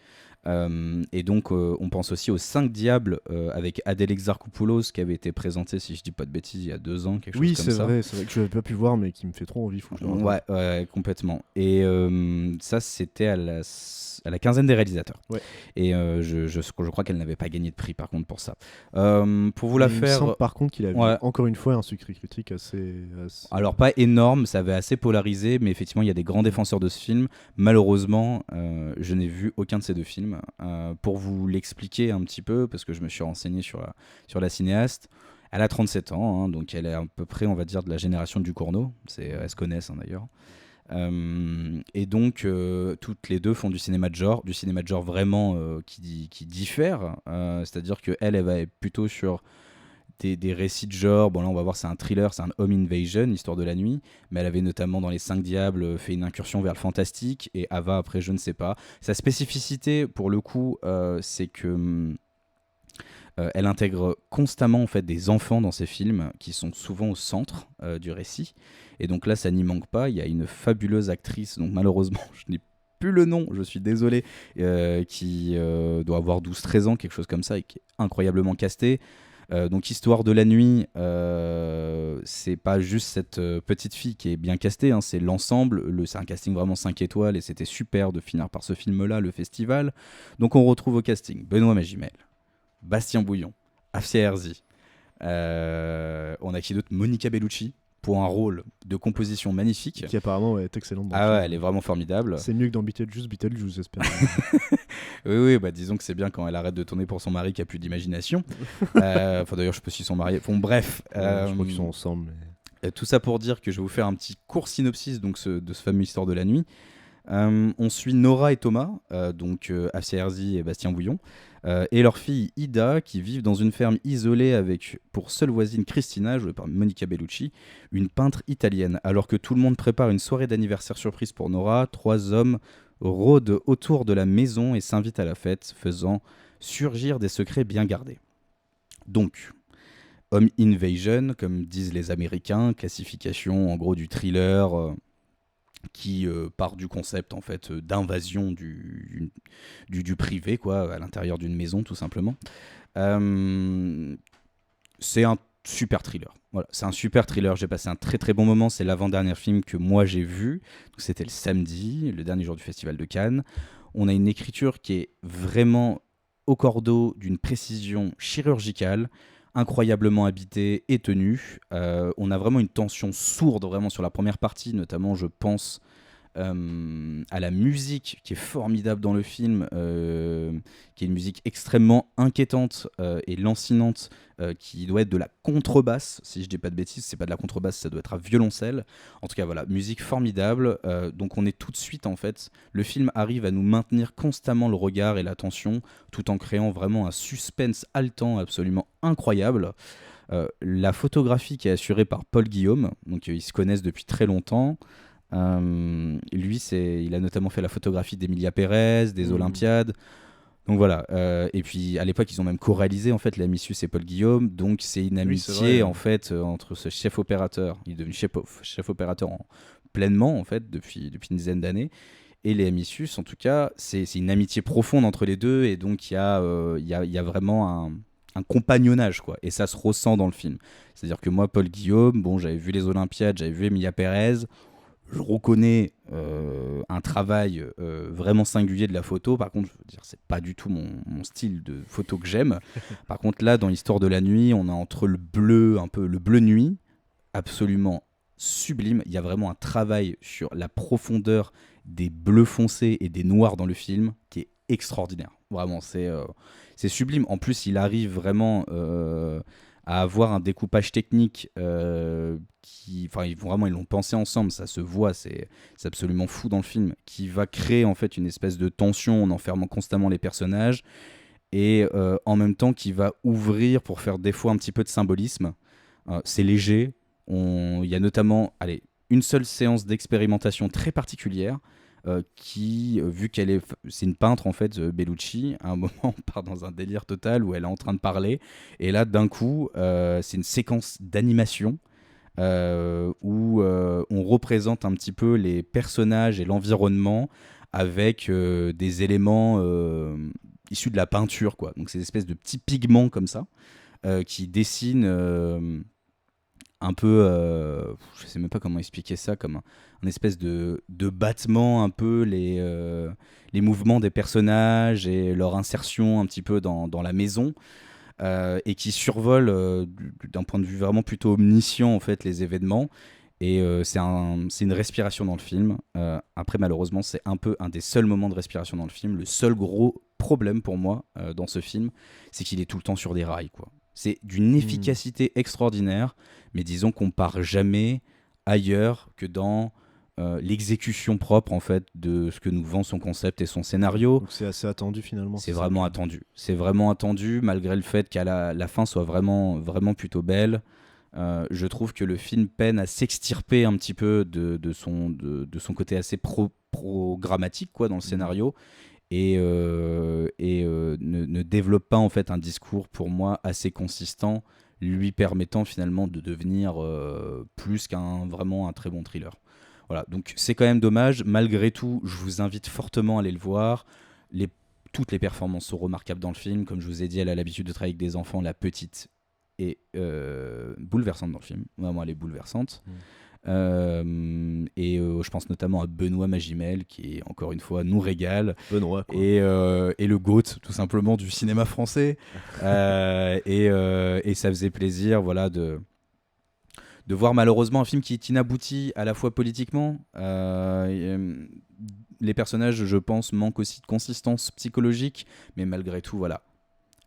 Et donc on pense aussi aux 5 Diables avec Adèle Exarchopoulos qui avait été présenté, si je dis pas de bêtises, il y a 2 ans, quelque chose comme ça. Oui, c'est vrai que je n'avais pas pu voir, mais qui me fait trop envie. Faut que je le Ouais, regarde. ouais, complètement. Et ça, c'était à la quinzaine des réalisateurs. Ouais. Et je crois qu'elle n'avait pas gagné de prix, par contre, pour ça. Pour vous la Mais il me faire... semble par contre qu'il avait Ouais. encore une fois un succès critique assez... Alors, pas énorme, ça avait assez polarisé, mais effectivement, il y a des grands défenseurs de ce film. Malheureusement, je n'ai vu aucun de ces 2 films. Pour vous l'expliquer un petit peu, parce que je me suis renseigné sur la cinéaste, elle a 37 ans, hein, donc elle est à peu près, on va dire, de la génération du Cournot. Elles se connaissent, hein, d'ailleurs. Et donc, toutes les 2 font du cinéma de genre vraiment qui diffère. C'est-à-dire qu'elle va être plutôt sur des récits de genre. Bon, là, on va voir, c'est un thriller, c'est un home invasion, histoire de la nuit. Mais elle avait notamment, dans Les 5 Diables, fait une incursion vers le fantastique. Et Ava, après, je ne sais pas. Sa spécificité, pour le coup, c'est que... elle intègre constamment en fait des enfants dans ses films qui sont souvent au centre du récit, et donc là ça n'y manque pas. Il y a une fabuleuse actrice, donc malheureusement je n'ai plus le nom, je suis désolé, qui doit avoir 12-13 ans, quelque chose comme ça, et qui est incroyablement castée. Donc Histoire de la nuit, c'est pas juste cette petite fille qui est bien castée, hein, c'est l'ensemble, c'est un casting vraiment 5 étoiles, et c'était super de finir par ce film-là, le festival. Donc on retrouve au casting Benoît Magimel, Bastien Bouillon, Afsia Herzi. On a qui d'autre ? Monica Bellucci, pour un rôle de composition magnifique. Qui apparemment est excellente dans le Ah film. ouais, elle est vraiment formidable. C'est mieux que dans Beetlejuice, j'espère. Oui, bah disons que c'est bien quand elle arrête de tourner pour son mari qui a plus d'imagination. Enfin d'ailleurs, je sais pas s'ils sont mariés. Bon, bref. Je crois qu'ils sont ensemble. Tout ça pour dire que je vais vous faire un petit court synopsis donc, de ce fameux Histoire de la nuit. On suit Nora et Thomas, donc Afsia Herzi et Bastien Bouillon, et leur fille Ida, qui vivent dans une ferme isolée avec pour seule voisine Christina, jouée par Monica Bellucci, une peintre italienne. Alors que tout le monde prépare une soirée d'anniversaire surprise pour Nora, 3 hommes rôdent autour de la maison et s'invitent à la fête, faisant surgir des secrets bien gardés. Donc, Home Invasion, comme disent les Américains, classification en gros du thriller... qui part du concept en fait d'invasion du privé, quoi, à l'intérieur d'une maison, tout simplement. C'est un super thriller. Voilà, c'est un super thriller. J'ai passé un très très bon moment. C'est l'avant-dernier film que moi j'ai vu. Donc, c'était le samedi, le dernier jour du Festival de Cannes. On a une écriture qui est vraiment au cordeau, d'une précision chirurgicale, incroyablement habité et tenu. On a vraiment une tension sourde vraiment sur la première partie, notamment je pense à la musique qui est formidable dans le film, qui est une musique extrêmement inquiétante et lancinante, qui doit être de la contrebasse, si je dis pas de bêtises, c'est pas de la contrebasse, ça doit être à violoncelle. En tout cas voilà, musique formidable. Donc on est tout de suite en fait, le film arrive à nous maintenir constamment le regard et l'attention, tout en créant vraiment un suspense haletant absolument incroyable. La photographie qui est assurée par Paul Guillaume, donc ils se connaissent depuis très longtemps. Lui, il a notamment fait la photographie d'Emilia Pérez, des Olympiades. Donc voilà. Et puis à l'époque, ils ont même co-réalisé en fait L'Amicius et Paul Guillaume. Donc c'est une amitié en fait entre ce chef opérateur. Il est devenu chef opérateur pleinement en fait depuis une dizaine d'années. Et les Amicius, en tout cas, c'est une amitié profonde entre les deux. Et donc il y a vraiment un compagnonnage, quoi, et ça se ressent dans le film. C'est-à-dire que moi, Paul Guillaume, bon, j'avais vu les Olympiades, j'avais vu Emilia Pérez, je reconnais un travail vraiment singulier de la photo. Par contre, je veux dire, c'est pas du tout mon style de photo que j'aime. Par contre, là, dans l'Histoire de la nuit, on a entre le bleu, un peu le bleu nuit, absolument sublime. Il y a vraiment un travail sur la profondeur des bleus foncés et des noirs dans le film qui est extraordinaire. Vraiment, c'est sublime. En plus, il arrive vraiment à avoir un découpage technique ils l'ont pensé ensemble, ça se voit, c'est absolument fou dans le film, qui va créer en fait une espèce de tension en enfermant constamment les personnages, et en même temps qui va ouvrir pour faire des fois un petit peu de symbolisme. C'est léger. Il y a notamment une seule séance d'expérimentation très particulière qui, vu c'est une peintre en fait, Bellucci, à un moment part dans un délire total où elle est en train de parler, et là d'un coup c'est une séquence d'animation où on représente un petit peu les personnages et l'environnement avec des éléments issus de la peinture, quoi. Donc c'est des espèces de petits pigments comme ça qui dessinent un peu, je sais même pas comment expliquer ça, comme un espèce de battement un peu les mouvements des personnages et leur insertion un petit peu dans la maison, et qui survole d'un point de vue vraiment plutôt omniscient en fait les événements. Et c'est une respiration dans le film. Après, malheureusement, c'est un peu un des seuls moments de respiration dans le film. Le seul gros problème pour moi dans ce film, c'est qu'il est tout le temps sur des rails, quoi. C'est d'une efficacité extraordinaire, mais disons qu'on part jamais ailleurs que dans l'exécution propre en fait de ce que nous vend son concept et son scénario. Donc c'est assez attendu finalement. C'est vraiment attendu. C'est vraiment attendu, malgré le fait qu'à la fin soit vraiment, vraiment plutôt belle. Je trouve que le film peine à s'extirper un petit peu de son côté assez programmatique, quoi, dans le scénario, et ne développe pas en fait un discours pour moi assez consistant, lui permettant finalement de devenir plus vraiment un très bon thriller. Voilà, donc c'est quand même dommage. Malgré tout, je vous invite fortement à aller le voir. Toutes les performances sont remarquables dans le film. Comme je vous ai dit, elle a l'habitude de travailler avec des enfants. La petite est bouleversante dans le film. Vraiment, elle est bouleversante. Je pense notamment à Benoît Magimel, qui, encore une fois, nous régale. Benoît, quoi. Et le GOAT, tout simplement, du cinéma français. Et ça faisait plaisir, voilà, de voir malheureusement un film qui est inabouti à la fois politiquement. Les personnages, je pense, manquent aussi de consistance psychologique, mais malgré tout, voilà.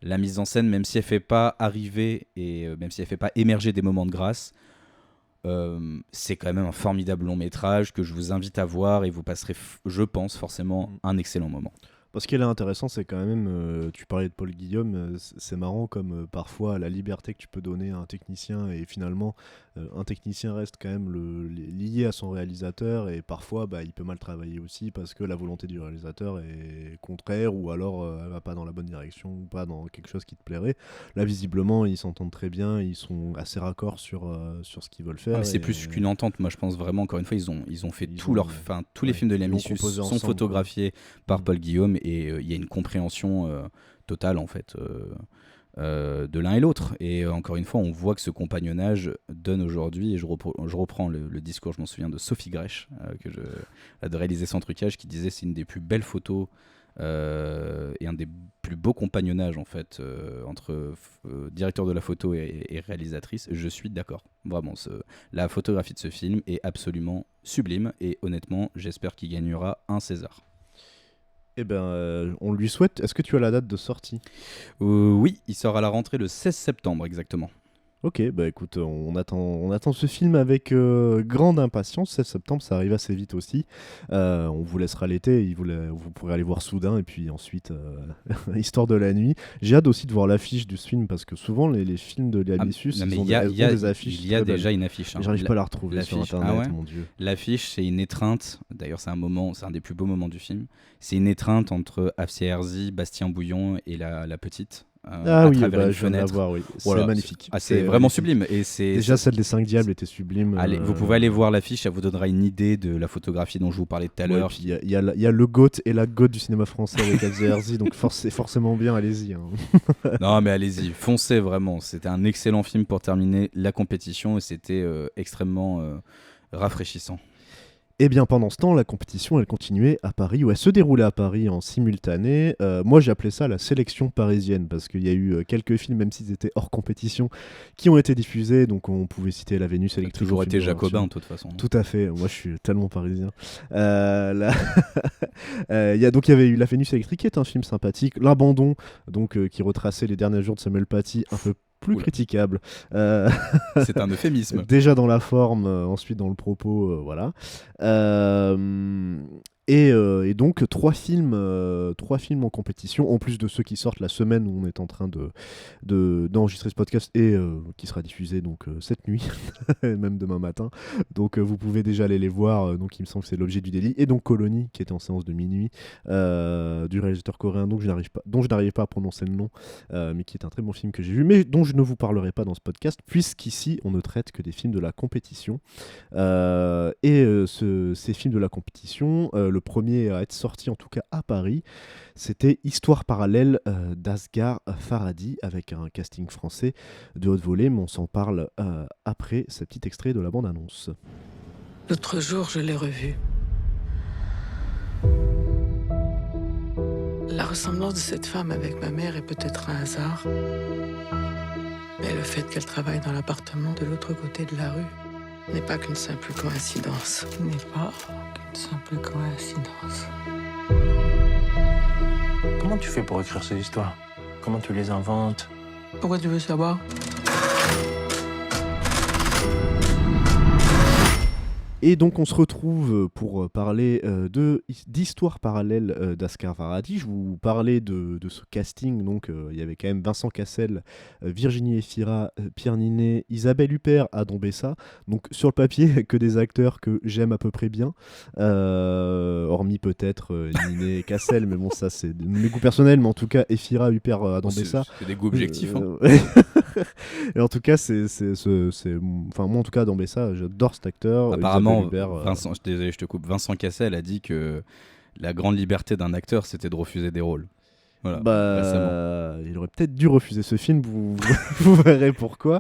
La mise en scène, même si elle ne fait pas arriver et même si elle ne fait pas émerger des moments de grâce, c'est quand même un formidable long métrage que je vous invite à voir, et vous passerez, je pense, forcément un excellent moment. Ce qui est intéressant, c'est quand même, tu parlais de Paul Guillaume, c'est marrant comme parfois la liberté que tu peux donner à un technicien, et finalement un technicien reste quand même lié à son réalisateur, et parfois il peut mal travailler aussi parce que la volonté du réalisateur est contraire, ou alors elle va pas dans la bonne direction, ou pas dans quelque chose qui te plairait. Là, visiblement, ils s'entendent très bien, ils sont assez raccords sur ce qu'ils veulent faire. C'est plus qu'une entente, moi je pense vraiment, encore une fois, ils ont fait tous les films de Lamisus sont photographiés par Paul Guillaume, et il y a une compréhension totale en fait de l'un et l'autre, et encore une fois on voit que ce compagnonnage donne aujourd'hui, et je reprends le discours, je m'en souviens, de Sophie Grèche, de réaliser sans trucage, qui disait c'est une des plus belles photos et un des plus beaux compagnonnages en fait entre directeur de la photo et réalisatrice. Je suis d'accord, vraiment, la photographie de ce film est absolument sublime, et honnêtement j'espère qu'il gagnera un César. Eh ben, on lui souhaite. Est-ce que tu as la date de sortie ? Oui, il sort à la rentrée le 16 septembre exactement. Ok, écoute, on attend ce film avec grande impatience. 16 septembre, ça arrive assez vite aussi. On vous laissera l'été, vous pourrez aller voir Soudain, et puis ensuite Histoire de la nuit. J'ai hâte aussi de voir l'affiche du film, parce que souvent les films de Lamisus, ils ont des affiches. Il y a déjà une affiche. J'arrive pas à la retrouver sur internet, mon Dieu. L'affiche, c'est une étreinte. D'ailleurs, c'est un des plus beaux moments du film. C'est une étreinte entre Afsia Herzi, Bastien Bouillon et la petite. À travers une fenêtre. Voir, oui. Voilà, c'est magnifique. C'est vraiment sublime. Et déjà, celle des 5 Diables était sublime. Vous pouvez aller voir l'affiche, ça vous donnera une idée de la photographie dont je vous parlais tout à l'heure. Il y a le GOAT et la GOAT du cinéma français avec Afsia Herzi, donc c'est forcément bien, allez-y. Hein. Non, mais allez-y, foncez vraiment. C'était un excellent film pour terminer la compétition, et c'était extrêmement rafraîchissant. Et bien pendant ce temps, la compétition, elle continuait à Paris, ou elle se déroulait à Paris en simultané. Moi, j'appelais ça la sélection parisienne, parce qu'il y a eu quelques films, même s'ils étaient hors compétition, qui ont été diffusés. Donc on pouvait citer La Vénus électrique. Toujours été jacobin, de toute façon. Tout à fait, moi je suis tellement parisien. Il y avait eu La Vénus électrique, qui est un film sympathique. L'Abandon, qui retraçait les derniers jours de Samuel Paty, un peu plus critiquable. C'est un euphémisme. Déjà dans la forme, ensuite dans le propos, voilà. Et donc 3 films en compétition, en plus de ceux qui sortent la semaine où on est en train d'enregistrer ce podcast et qui sera diffusé donc cette nuit, même demain matin. Donc vous pouvez déjà aller les voir. Donc il me semble que c'est l'objet du délit. Et donc Colony, qui était en séance de minuit, du réalisateur coréen dont je n'arrive pas à prononcer le nom, mais qui est un très bon film que j'ai vu, mais dont je ne vous parlerai pas dans ce podcast, puisqu'ici on ne traite que des films de la compétition. Ces films de la compétition, le premier à être sorti en tout cas à Paris, c'était Histoire parallèle d'Asghar Farhadi, avec un casting français de haute volée, mais on s'en parle après ce petit extrait de la bande-annonce. L'autre jour, je l'ai revue. La ressemblance de cette femme avec ma mère est peut-être un hasard, mais le fait qu'elle travaille dans l'appartement de l'autre côté de la rue n'est pas qu'une simple coïncidence. Comment tu fais pour écrire ces histoires? Comment tu les inventes? Pourquoi tu veux savoir? Et donc on se retrouve pour parler d'Histoire parallèle d'Asghar Farhadi. Je vous parlais de ce casting, donc il y avait quand même Vincent Cassel, Virginie Efira, Pierre Ninet, Isabelle Huppert, Adam Bessa. Donc sur le papier, que des acteurs que j'aime à peu près bien, hormis peut-être Ninet et Cassel, mais bon ça c'est mes goûts personnels, mais en tout cas Efira, Huppert, Adam Bessa. C'est des goûts objectifs. Et en tout cas, enfin moi en tout cas Adam Bessa, j'adore cet acteur. Apparemment, Vincent, désolé, je te coupe. Vincent Cassel a dit que la grande liberté d'un acteur, c'était de refuser des rôles. Voilà, il aurait peut-être dû refuser ce film, vous verrez pourquoi.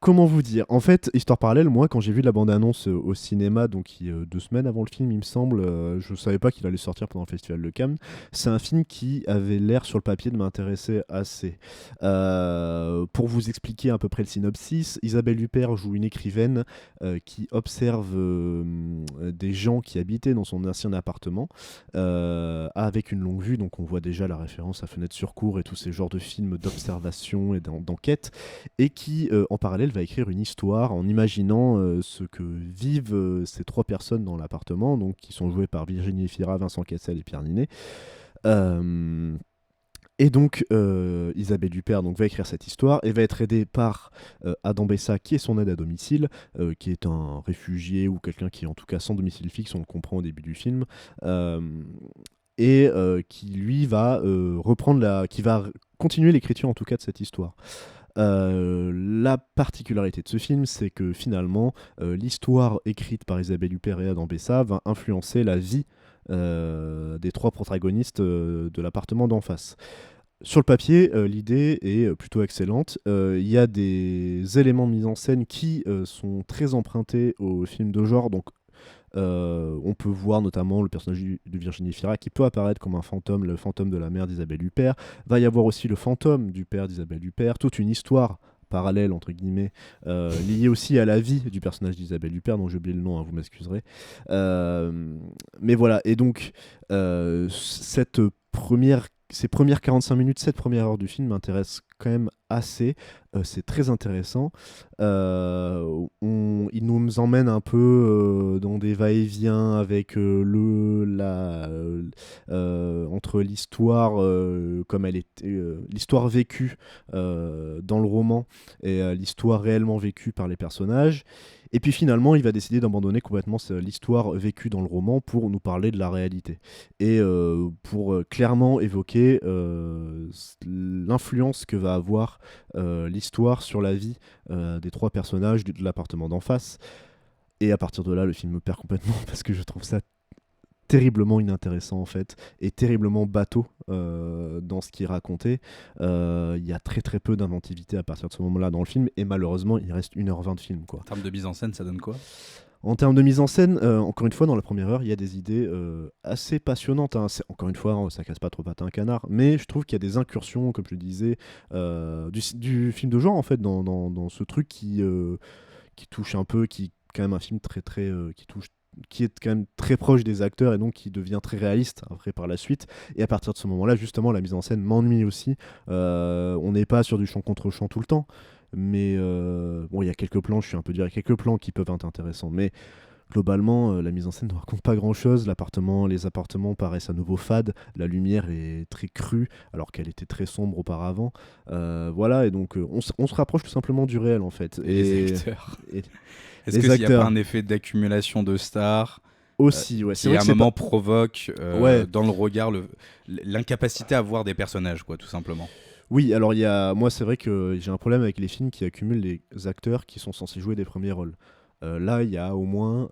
Comment vous dire? En fait, Histoire parallèle, moi, quand j'ai vu la bande-annonce au cinéma, donc 2 semaines avant le film, il me semble, je savais pas qu'il allait sortir pendant le Festival de Cannes. C'est un film qui avait l'air, sur le papier, de m'intéresser assez. Pour vous expliquer à peu près le synopsis, Isabelle Huppert joue une écrivaine qui observe des gens qui habitaient dans son ancien appartement, avec une longue vue, donc on voit déjà la référence à Fenêtre sur cour et tous ces genres de films d'observation et d'enquête, et qui, en parallèle, va écrire une histoire en imaginant ce que vivent ces 3 personnes dans l'appartement, donc qui sont jouées par Virginie Efira, Vincent Cassel et Pierre Ninet. Et donc Isabelle Huppert va écrire cette histoire et va être aidée par Adam Bessa, qui est son aide à domicile, qui est un réfugié ou quelqu'un qui est en tout cas sans domicile fixe, on le comprend au début du film, et qui lui va qui va continuer l'écriture en tout cas de cette histoire. La particularité de ce film, c'est que finalement, l'histoire écrite par Isabelle Huppert et Adam Bessa va influencer la vie des 3 protagonistes de l'appartement d'en face. Sur le papier, l'idée est plutôt excellente. Il y a des éléments de mise en scène qui sont très empruntés au film de genre, donc on peut voir notamment le personnage de Virginie Efira qui peut apparaître comme un fantôme, le fantôme de la mère d'Isabelle Huppert. Va y avoir aussi le fantôme du père d'Isabelle Huppert, toute une histoire parallèle entre guillemets, liée aussi à la vie du personnage d'Isabelle Huppert, dont j'ai oublié le nom, vous m'excuserez. Mais voilà, et donc ces premières 45 minutes, cette première heure du film m'intéresse quand même assez. C'est très intéressant. Il nous emmène un peu dans des va-et-vient avec entre l'histoire comme elle était, l'histoire vécue dans le roman et l'histoire réellement vécue par les personnages. Et puis finalement, il va décider d'abandonner complètement l'histoire vécue dans le roman pour nous parler de la réalité. Et pour clairement évoquer l'influence que va avoir l'histoire sur la vie des 3 personnages de l'appartement d'en face. Et à partir de là, le film me perd complètement parce que je trouve ça terriblement inintéressant en fait, et terriblement bateau dans ce qui est raconté. Il y a très très peu d'inventivité à partir de ce moment-là dans le film, et malheureusement il reste 1h20 de film, quoi. En termes de mise en scène, ça donne quoi? En termes de mise en scène, encore une fois, dans la première heure, il y a des idées assez passionnantes. Encore une fois, ça casse pas trop pattes à un canard, mais je trouve qu'il y a des incursions, comme je le disais, du film de genre, en fait, dans ce truc qui touche un peu, qui est quand même un film très très qui est quand même très proche des acteurs et donc qui devient très réaliste après par la suite. Et à partir de ce moment-là, justement, la mise en scène m'ennuie aussi. On n'est pas sur du chant contre chant tout le temps, mais bon, il y a quelques plans, je suis un peu dur, il y a quelques plans qui peuvent être intéressants, mais Globalement, la mise en scène ne raconte pas grand-chose. Les appartements paraissent à nouveau fades. La lumière est très crue, alors qu'elle était très sombre auparavant. Voilà, et donc on se rapproche tout simplement du réel, en fait. Les acteurs. et- Est-ce les qu'il n'y a acteurs. pas un effet d'accumulation de stars Aussi, ouais. qui vrai à que un c'est moment provoque Ouais. dans le regard l'incapacité à voir des personnages, quoi, tout simplement. Oui, alors moi c'est vrai que j'ai un problème avec les films qui accumulent les acteurs qui sont censés jouer des premiers rôles. Là, il y a au moins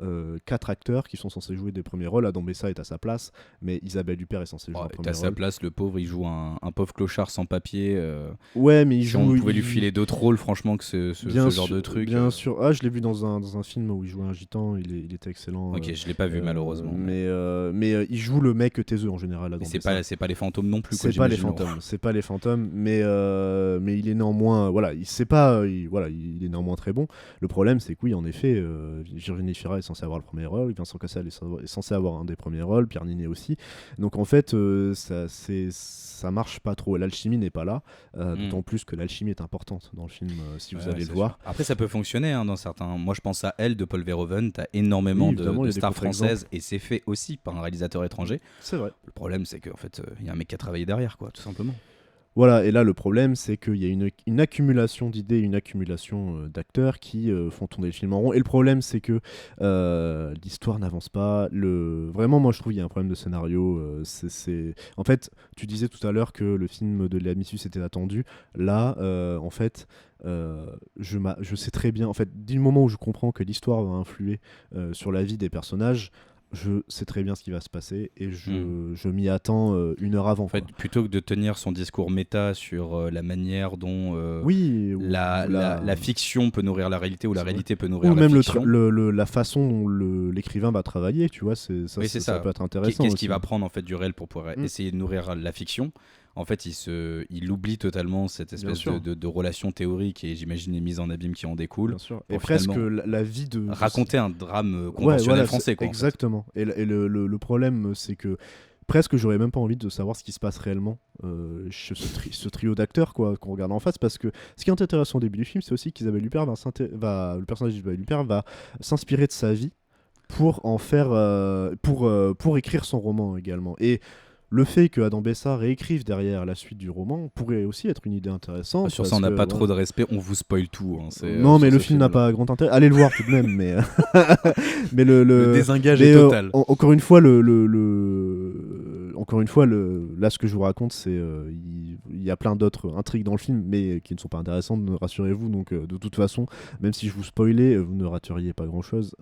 4 acteurs qui sont censés jouer des premiers rôles. Adam Bessa est à sa place, mais Isabelle Huppert est censée jouer un T'as premier sa rôle. place, le pauvre, il joue un pauvre clochard sans papier. Ouais, mais il Si joue. on pouvait lui il- filer d'autres rôles, franchement, que ce Bien genre sûr, de truc. Bien sûr. Ah, je l'ai vu dans un film où il jouait un gitan. Il était excellent. Ok, je l'ai pas vu malheureusement. Mais il joue le mec taiseux en général. Adam Mais c'est Bessa. pas les fantômes non plus. Quoi, C'est pas les j'imagine. fantômes, c'est pas les fantômes, mais il est néanmoins, voilà, il sait pas, il est néanmoins très bon. Le problème, c'est que oui, en effet, Virginie Fira est censée avoir le premier rôle, Vincent Cassel est censé avoir un des premiers rôles, Pierre Ninet aussi. Donc en fait, ça marche pas trop. L'alchimie n'est pas là, d'autant plus que l'alchimie est importante dans le film, si vous Ouais, allez c'est le voir. sûr. Après, ça peut fonctionner dans certains. Moi, je pense à Elle de Paul Verhoeven. T'as énormément Oui, évidemment, il y de a des stars contre-exemples. françaises et c'est fait aussi par un réalisateur étranger. C'est vrai. Le problème, c'est qu'en fait, il y a un mec qui a travaillé derrière, quoi, tout simplement. Voilà, et là le problème c'est qu'il y a une accumulation d'idées, une accumulation d'acteurs qui font tourner le film en rond. Et le problème c'est que l'histoire n'avance pas. Vraiment, moi je trouve qu'il y a un problème de scénario. En fait, tu disais tout à l'heure que le film de Léa Missus était attendu. Là, en fait, je sais très bien. En fait, du moment où je comprends que l'histoire va influer sur la vie des personnages, je sais très bien ce qui va se passer et je m'y attends une heure avant. En fait, plutôt que de tenir son discours méta sur la manière dont la fiction peut nourrir la réalité ou la réalité peut nourrir ou la même fiction. la façon dont l'écrivain va travailler, tu vois, ça peut être intéressant. Qu'est-ce aussi. qu'il va prendre en fait du réel pour pouvoir essayer de nourrir la fiction? En fait, il oublie totalement cette espèce de relation théorique et j'imagine les mises en abîme qui en découlent. Bien sûr. Et presque la vie de... Raconter un drame conventionnel français. Quoi, exactement. Et le problème, c'est que presque j'aurais même pas envie de savoir ce qui se passe réellement chez ce trio d'acteurs qu'on regarde en face, parce que ce qui est intéressant au début du film, c'est aussi qu'Isabelle Huppert le personnage d'Isabelle Huppert va s'inspirer de sa vie pour en faire pour écrire son roman également. Et le fait que Adam Bessa réécrive derrière la suite du roman pourrait aussi être une idée intéressante. Sur ça, on n'a pas trop de respect, on vous spoil tout. Non, mais le film n'a pas grand intérêt. Allez le voir tout de même, mais mais le désengage est total. Encore une fois, là, ce que je vous raconte, c'est il y a plein d'autres intrigues dans le film, mais qui ne sont pas intéressantes, rassurez-vous. Donc, de toute façon, même si je vous spoilais, vous ne rateriez pas grand-chose.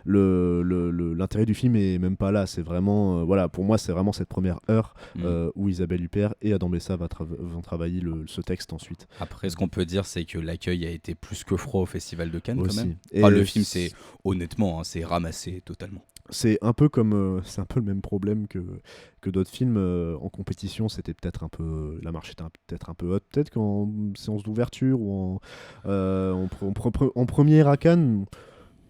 L'intérêt du film est même pas là. C'est vraiment, pour moi, c'est vraiment cette première heure où Isabelle Huppert et Adam Bessa vont travailler ce texte ensuite. Après, ce qu'on peut dire, c'est que l'accueil a été plus que froid au Festival de Cannes aussi. quand même. Et le film, c'est honnêtement, c'est ramassé totalement. C'est un peu comme c'est un peu le même problème que d'autres films en compétition. C'était peut-être un peu, la marche était peut-être un peu haute, peut-être qu'en séance d'ouverture ou en première à Cannes.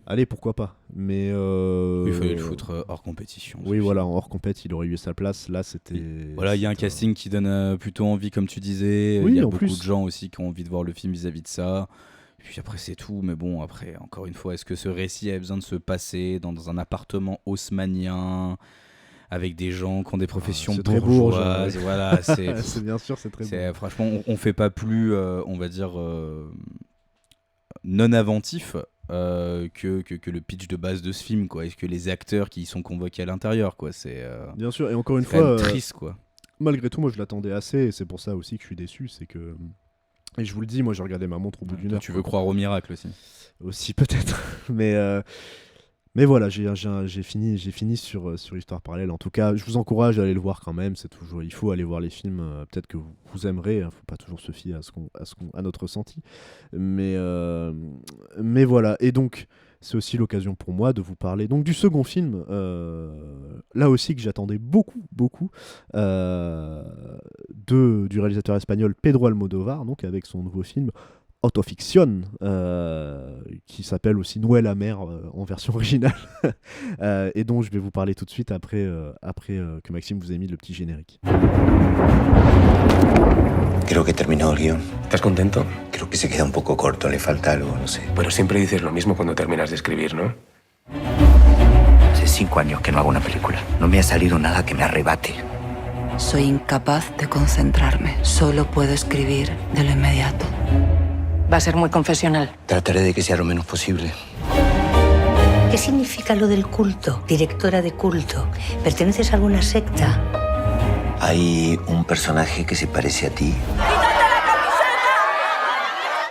Allez, pourquoi pas. Mais il fallait le foutre hors compétition. Oui, voilà, en hors compète, il aurait eu sa place. Là, c'était. Voilà, il y a un casting qui donne plutôt envie, comme tu disais. Oui, il y a en beaucoup plus. de gens aussi qui ont envie de voir le film vis-à-vis de ça. Puis après, c'est tout. Mais bon, après, encore une fois, est-ce que ce récit avait besoin de se passer dans un appartement haussmannien avec des gens qui ont des professions c'est très bourgeoises? bourgeois, Voilà, c'est bien sûr, c'est très beau. Franchement, on fait pas plus, on va dire, non inventif. Que le pitch de base de ce film, quoi. Est-ce que les acteurs qui y sont convoqués à l'intérieur, quoi, c'est bien sûr, et encore une quand même fois triste, quoi. Malgré tout, moi je l'attendais assez, et c'est pour ça aussi que je suis déçu, c'est que, et je vous le dis, moi j'ai regardé ma montre au bout d'une heure. Tu veux croire au miracle aussi peut-être, mais voilà, j'ai fini sur Histoire parallèle. En tout cas, je vous encourage à aller le voir quand même. C'est toujours, il faut aller voir les films. Peut-être que vous aimerez. Faut pas toujours se fier à notre ressenti. Mais voilà. Et donc, c'est aussi l'occasion pour moi de vous parler donc du second film. Là aussi que j'attendais beaucoup du réalisateur espagnol Pedro Almodóvar, donc avec son nouveau film Autoficción, qui s'appelle aussi Noël amer en version originale, et dont je vais vous parler tout de suite après que Maxime vous ait mis le petit générique. Creo que terminó el guión. ¿Estás contento? Creo que se queda un poco corto, le falta algo, no sé. Pero siempre dices lo mismo cuando terminas de escribir, ¿no? 5 años que no hago una película. No me ha salido nada que me arrebate. Soy incapaz de concentrarme. Solo puedo escribir de lo inmediato. Va a ser muy confesional. Trataré de que sea lo menos posible. ¿Qué significa lo del culto? Directora de culto. ¿Perteneces a alguna secta? Hay un personaje que se parece a ti.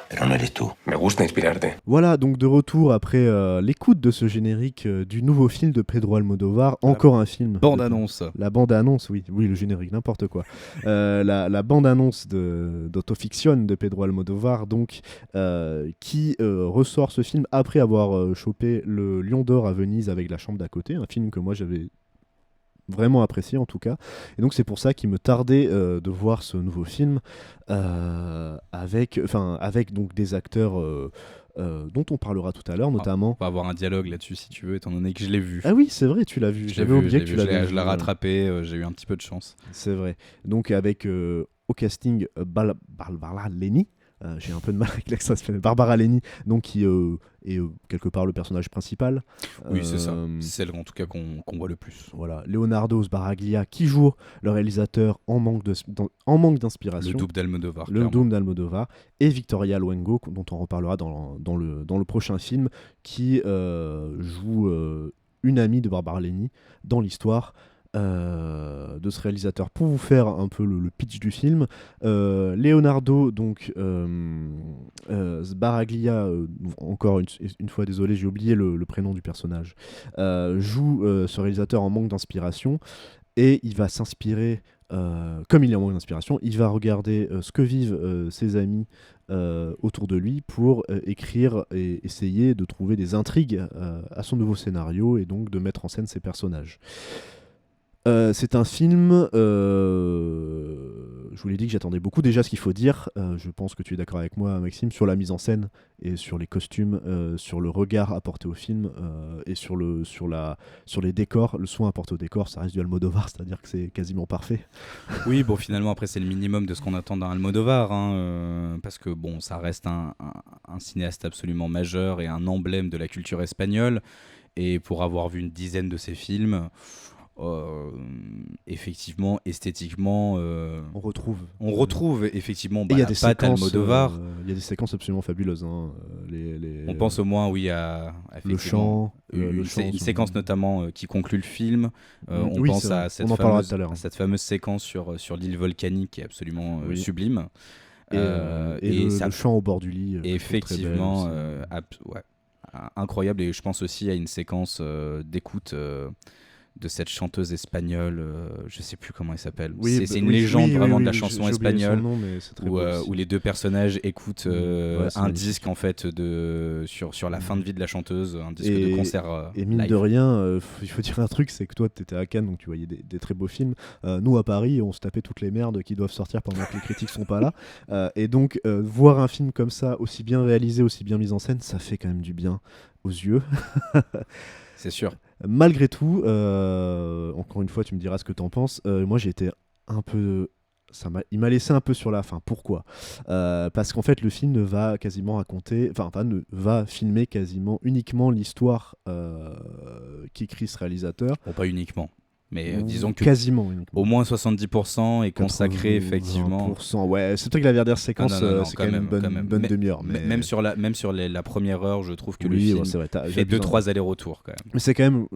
Pero no eres tú. Me gusta inspirarte. Voilà, donc de retour après l'écoute de ce générique du nouveau film de Pedro Almodovar, encore un film. Bande-annonce. La bande-annonce, oui, le générique, n'importe quoi. La bande-annonce d'Autofiction de Pedro Almodovar, donc, qui ressort ce film après avoir chopé le Lion d'Or à Venise avec La Chambre d'à côté, un film que moi j'avais vraiment apprécié en tout cas, et donc c'est pour ça qu'il me tardait de voir ce nouveau film avec donc des acteurs dont on parlera tout à l'heure, notamment. On va avoir un dialogue là-dessus si tu veux, étant donné que je l'ai vu. Ah oui, c'est vrai, tu l'as vu. J'avais oublié que tu l'avais vu. Je l'ai rattrapé, j'ai eu un petit peu de chance. C'est vrai. Donc avec au casting Barbara Leni. J'ai un peu de mal avec l'accent espagnol. Barbara Leni, donc qui est quelque part le personnage principal. Oui, c'est ça. C'est celle en tout cas qu'on voit le plus. Voilà. Leonardo Sbaraglia qui joue le réalisateur en manque d'inspiration. Le double d'Almodovar. Le double d'Almodovar. Et Victoria Luengo, dont on reparlera dans le prochain film, qui joue une amie de Barbara Leni dans l'histoire de ce réalisateur. Pour vous faire un peu le pitch du film, Leonardo donc Sbaraglia, encore une fois désolé, j'ai oublié le prénom du personnage, joue ce réalisateur en manque d'inspiration, et il va s'inspirer, comme il est en manque d'inspiration, il va regarder ce que vivent ses amis autour de lui pour écrire et essayer de trouver des intrigues à son nouveau scénario, et donc de mettre en scène ses personnages. C'est un film, je vous l'ai dit, que j'attendais beaucoup. Déjà, ce qu'il faut dire, je pense que tu es d'accord avec moi, Maxime, sur la mise en scène et sur les costumes, sur le regard apporté au film, et sur les décors, le soin apporté au décor, ça reste du Almodovar, c'est-à-dire que c'est quasiment parfait. Oui, bon, finalement, après, c'est le minimum de ce qu'on attend d'un Almodovar, parce que bon, ça reste un cinéaste absolument majeur et un emblème de la culture espagnole. Et pour avoir vu une dizaine de ses films, effectivement, esthétiquement, on retrouve effectivement la patte Almodovar. Il y a des séquences absolument fabuleuses. Hein. On pense au moins, oui, à le chant. Une séquence notamment qui conclut le film. On oui, pense à cette fameuse séquence sur l'île volcanique qui est absolument sublime. Et le chant au bord du lit. Effectivement, incroyable. Et je pense aussi à une séquence d'écoute de cette chanteuse espagnole, je sais plus comment elle s'appelle. C'est une légende vraiment de la chanson espagnole, où les deux personnages écoutent un disque en fait sur la fin de vie de la chanteuse, un disque de concert. Et mine live. De rien, il faut dire un truc, c'est que toi tu étais à Cannes, donc tu voyais des très beaux films. Nous à Paris, on se tapait toutes les merdes qui doivent sortir pendant que les critiques sont pas là. Et donc voir un film comme ça, aussi bien réalisé, aussi bien mis en scène, ça fait quand même du bien aux yeux. C'est sûr. Malgré tout, encore une fois, tu me diras ce que t'en penses. Moi, j'ai été un peu... il m'a laissé un peu sur la fin. Pourquoi ? Parce qu'en fait, le film ne va quasiment raconter... ne va filmer quasiment uniquement l'histoire qu'écrit ce réalisateur. Bon, pas uniquement. Mais disons que quasiment au moins 70% est consacré effectivement. 20%, ouais, c'est vrai que la dernière séquence, c'est quand même une bonne demi-heure. Même sur la première heure, je trouve que le film fait 2-3 allers-retours quand même. Mais c'est quand même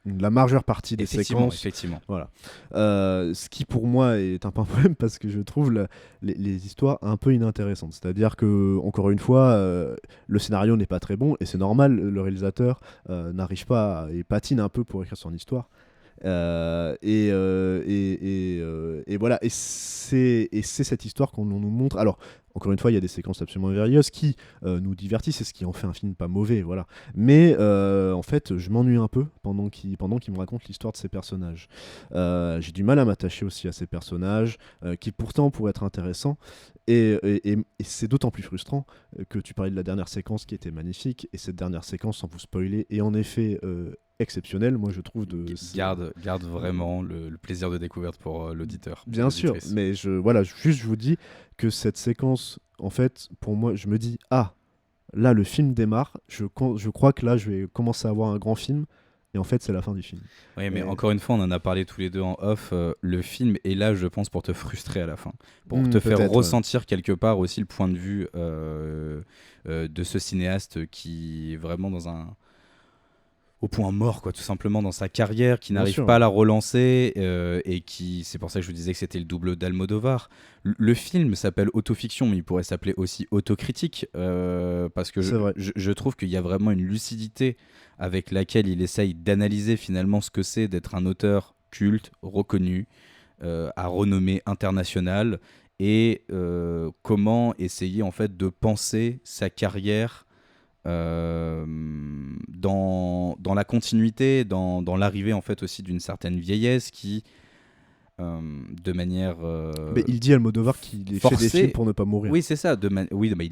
la majeure partie des séquences. Effectivement. Voilà. Ce qui pour moi est un peu un problème, parce que je trouve les histoires un peu inintéressantes. C'est-à-dire que, encore une fois, le scénario n'est pas très bon, et c'est normal, le réalisateur n'arrive pas et patine un peu pour écrire son histoire. Et voilà, et c'est cette histoire qu'on nous montre. Alors encore une fois, il y a des séquences absolument merveilleuses qui nous divertissent, et ce qui en fait un film pas mauvais, voilà. Mais en fait, je m'ennuie un peu pendant qu'il me raconte l'histoire de ces personnages. J'ai du mal à m'attacher aussi à ces personnages qui pourtant pourraient être intéressants, et c'est d'autant plus frustrant que tu parlais de la dernière séquence qui était magnifique, et cette dernière séquence, sans vous spoiler, est en effet exceptionnel, moi je trouve. Garde vraiment le plaisir de découverte pour l'auditeur. Bien sûr, mais je vous dis que cette séquence, en fait, pour moi, je me dis, là le film démarre, je crois que là je vais commencer à avoir un grand film, Et en fait, c'est la fin du film. Oui, mais Et- encore une fois, on en a parlé tous les deux en off. Le film est là, je pense, pour te frustrer à la fin. Pour te faire peut-être, ressentir quelque part aussi le point de vue de ce cinéaste qui est vraiment au point mort, quoi, tout simplement dans sa carrière, qui Bien n'arrive sûr. pas à la relancer et qui, c'est pour ça que je vous disais que c'était le double d'Almodovar. Le film s'appelle Autofiction, mais il pourrait s'appeler aussi Autocritique parce que C'est vrai. je trouve qu'il y a vraiment une lucidité avec laquelle il essaye d'analyser finalement ce que c'est d'être un auteur culte, reconnu, à renommée internationale et comment essayer en fait de penser sa carrière dans la continuité, dans l'arrivée en fait aussi d'une certaine vieillesse qui, de manière Mais il dit Almodovar qu'il fait des forcée- films pour ne pas mourir. Oui, c'est ça. Oui, mais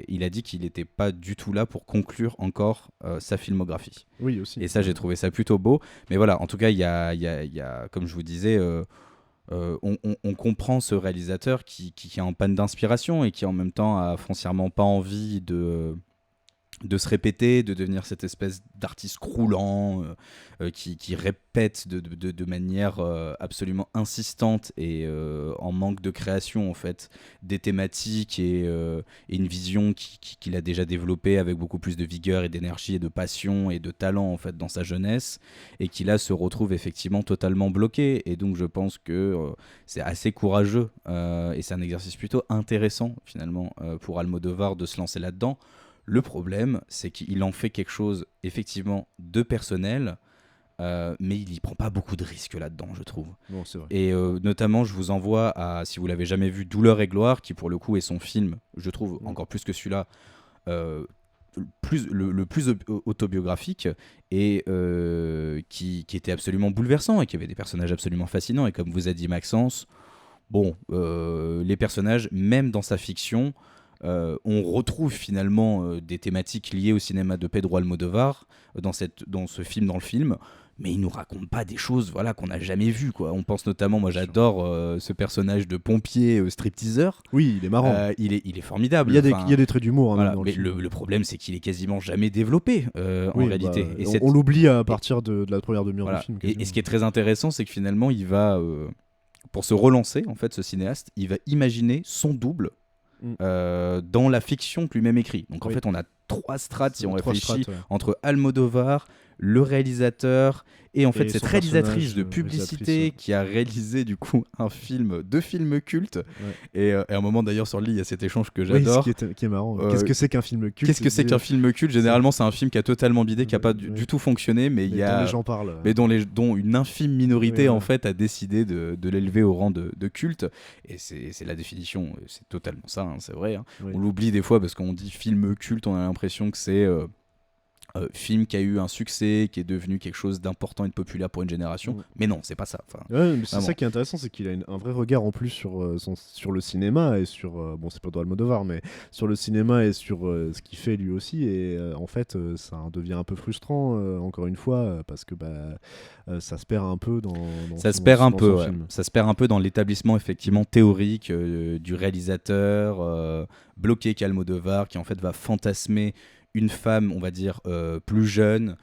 il a dit qu'il n'était pas du tout là pour conclure encore sa filmographie. Oui, aussi. Et ça, j'ai trouvé ça plutôt beau. Mais voilà, en tout cas, il y a, comme je vous disais, on comprend ce réalisateur qui est en panne d'inspiration et qui en même temps a foncièrement pas envie de se répéter, de devenir cette espèce d'artiste croulant qui répète de manière absolument insistante et en manque de création en fait des thématiques et une vision qu'il a déjà développée avec beaucoup plus de vigueur et d'énergie et de passion et de talent en fait dans sa jeunesse et qui là se retrouve effectivement totalement bloqué. Et donc je pense que c'est assez courageux et c'est un exercice plutôt intéressant finalement pour Almodovar de se lancer là-dedans. Le problème, c'est qu'il en fait quelque chose effectivement de personnel, mais il y prend pas beaucoup de risques là-dedans, je trouve. Non, c'est vrai. Et notamment, je vous envoie à, si vous l'avez jamais vu, Douleur et gloire, qui pour le coup est son film, je trouve encore plus que celui-là, le plus autobiographique et qui était absolument bouleversant et qui avait des personnages absolument fascinants. Et comme vous a dit Maxence, bon, les personnages, même dans sa fiction, on retrouve finalement des thématiques liées au cinéma de Pedro Almodovar dans ce film, dans le film, mais il nous raconte pas des choses voilà, qu'on n'a jamais vues, quoi. On pense notamment, moi j'adore ce personnage de pompier stripteaseur. Oui, il est marrant. Il est formidable. Il y a des traits d'humour. Hein, voilà, dans mais film. le problème, c'est qu'il est quasiment jamais développé en Oui, réalité. bah, Et on l'oublie à partir de la première demi-heure voilà. du film. Et ce qui est très intéressant, c'est que finalement, il va, pour se relancer, en fait, ce cinéaste, il va imaginer son double dans la fiction que lui-même écrit. Donc en fait, on a trois strates, si on réfléchit, entre Almodovar, le réalisateur et en fait cette réalisatrice de publicité qui a réalisé du coup deux films cultes. Et à un moment d'ailleurs sur le lit, il y a cet échange que j'adore. Oui, qui est marrant. Qu'est-ce que c'est qu'un film culte? Qu'est-ce que c'est qu'un film culte? Généralement, c'est un film qui a totalement bidé, qui n'a pas du tout fonctionné, mais il y a dont les gens parlent. mais dont une infime minorité en fait a décidé de l'élever au rang de culte. Et c'est la définition, c'est totalement ça, hein, c'est vrai. Hein. On l'oublie des fois parce qu'on dit film culte, on a l'impression que c'est film qui a eu un succès, qui est devenu quelque chose d'important et de populaire pour une génération. Mais non, c'est pas ça. Mais c'est ça qui est intéressant, c'est qu'il a un vrai regard en plus sur le cinéma et sur bon, c'est pas de Almodovar, mais sur le cinéma et sur ce qu'il fait lui aussi. Et en fait, ça devient un peu frustrant encore une fois parce que ça se perd un peu dans ça se perd un peu. Film. Ça se perd un peu dans l'établissement effectivement théorique du réalisateur bloqué qu'Almodovar, qui en fait va fantasmer une femme, on va dire, plus jeune,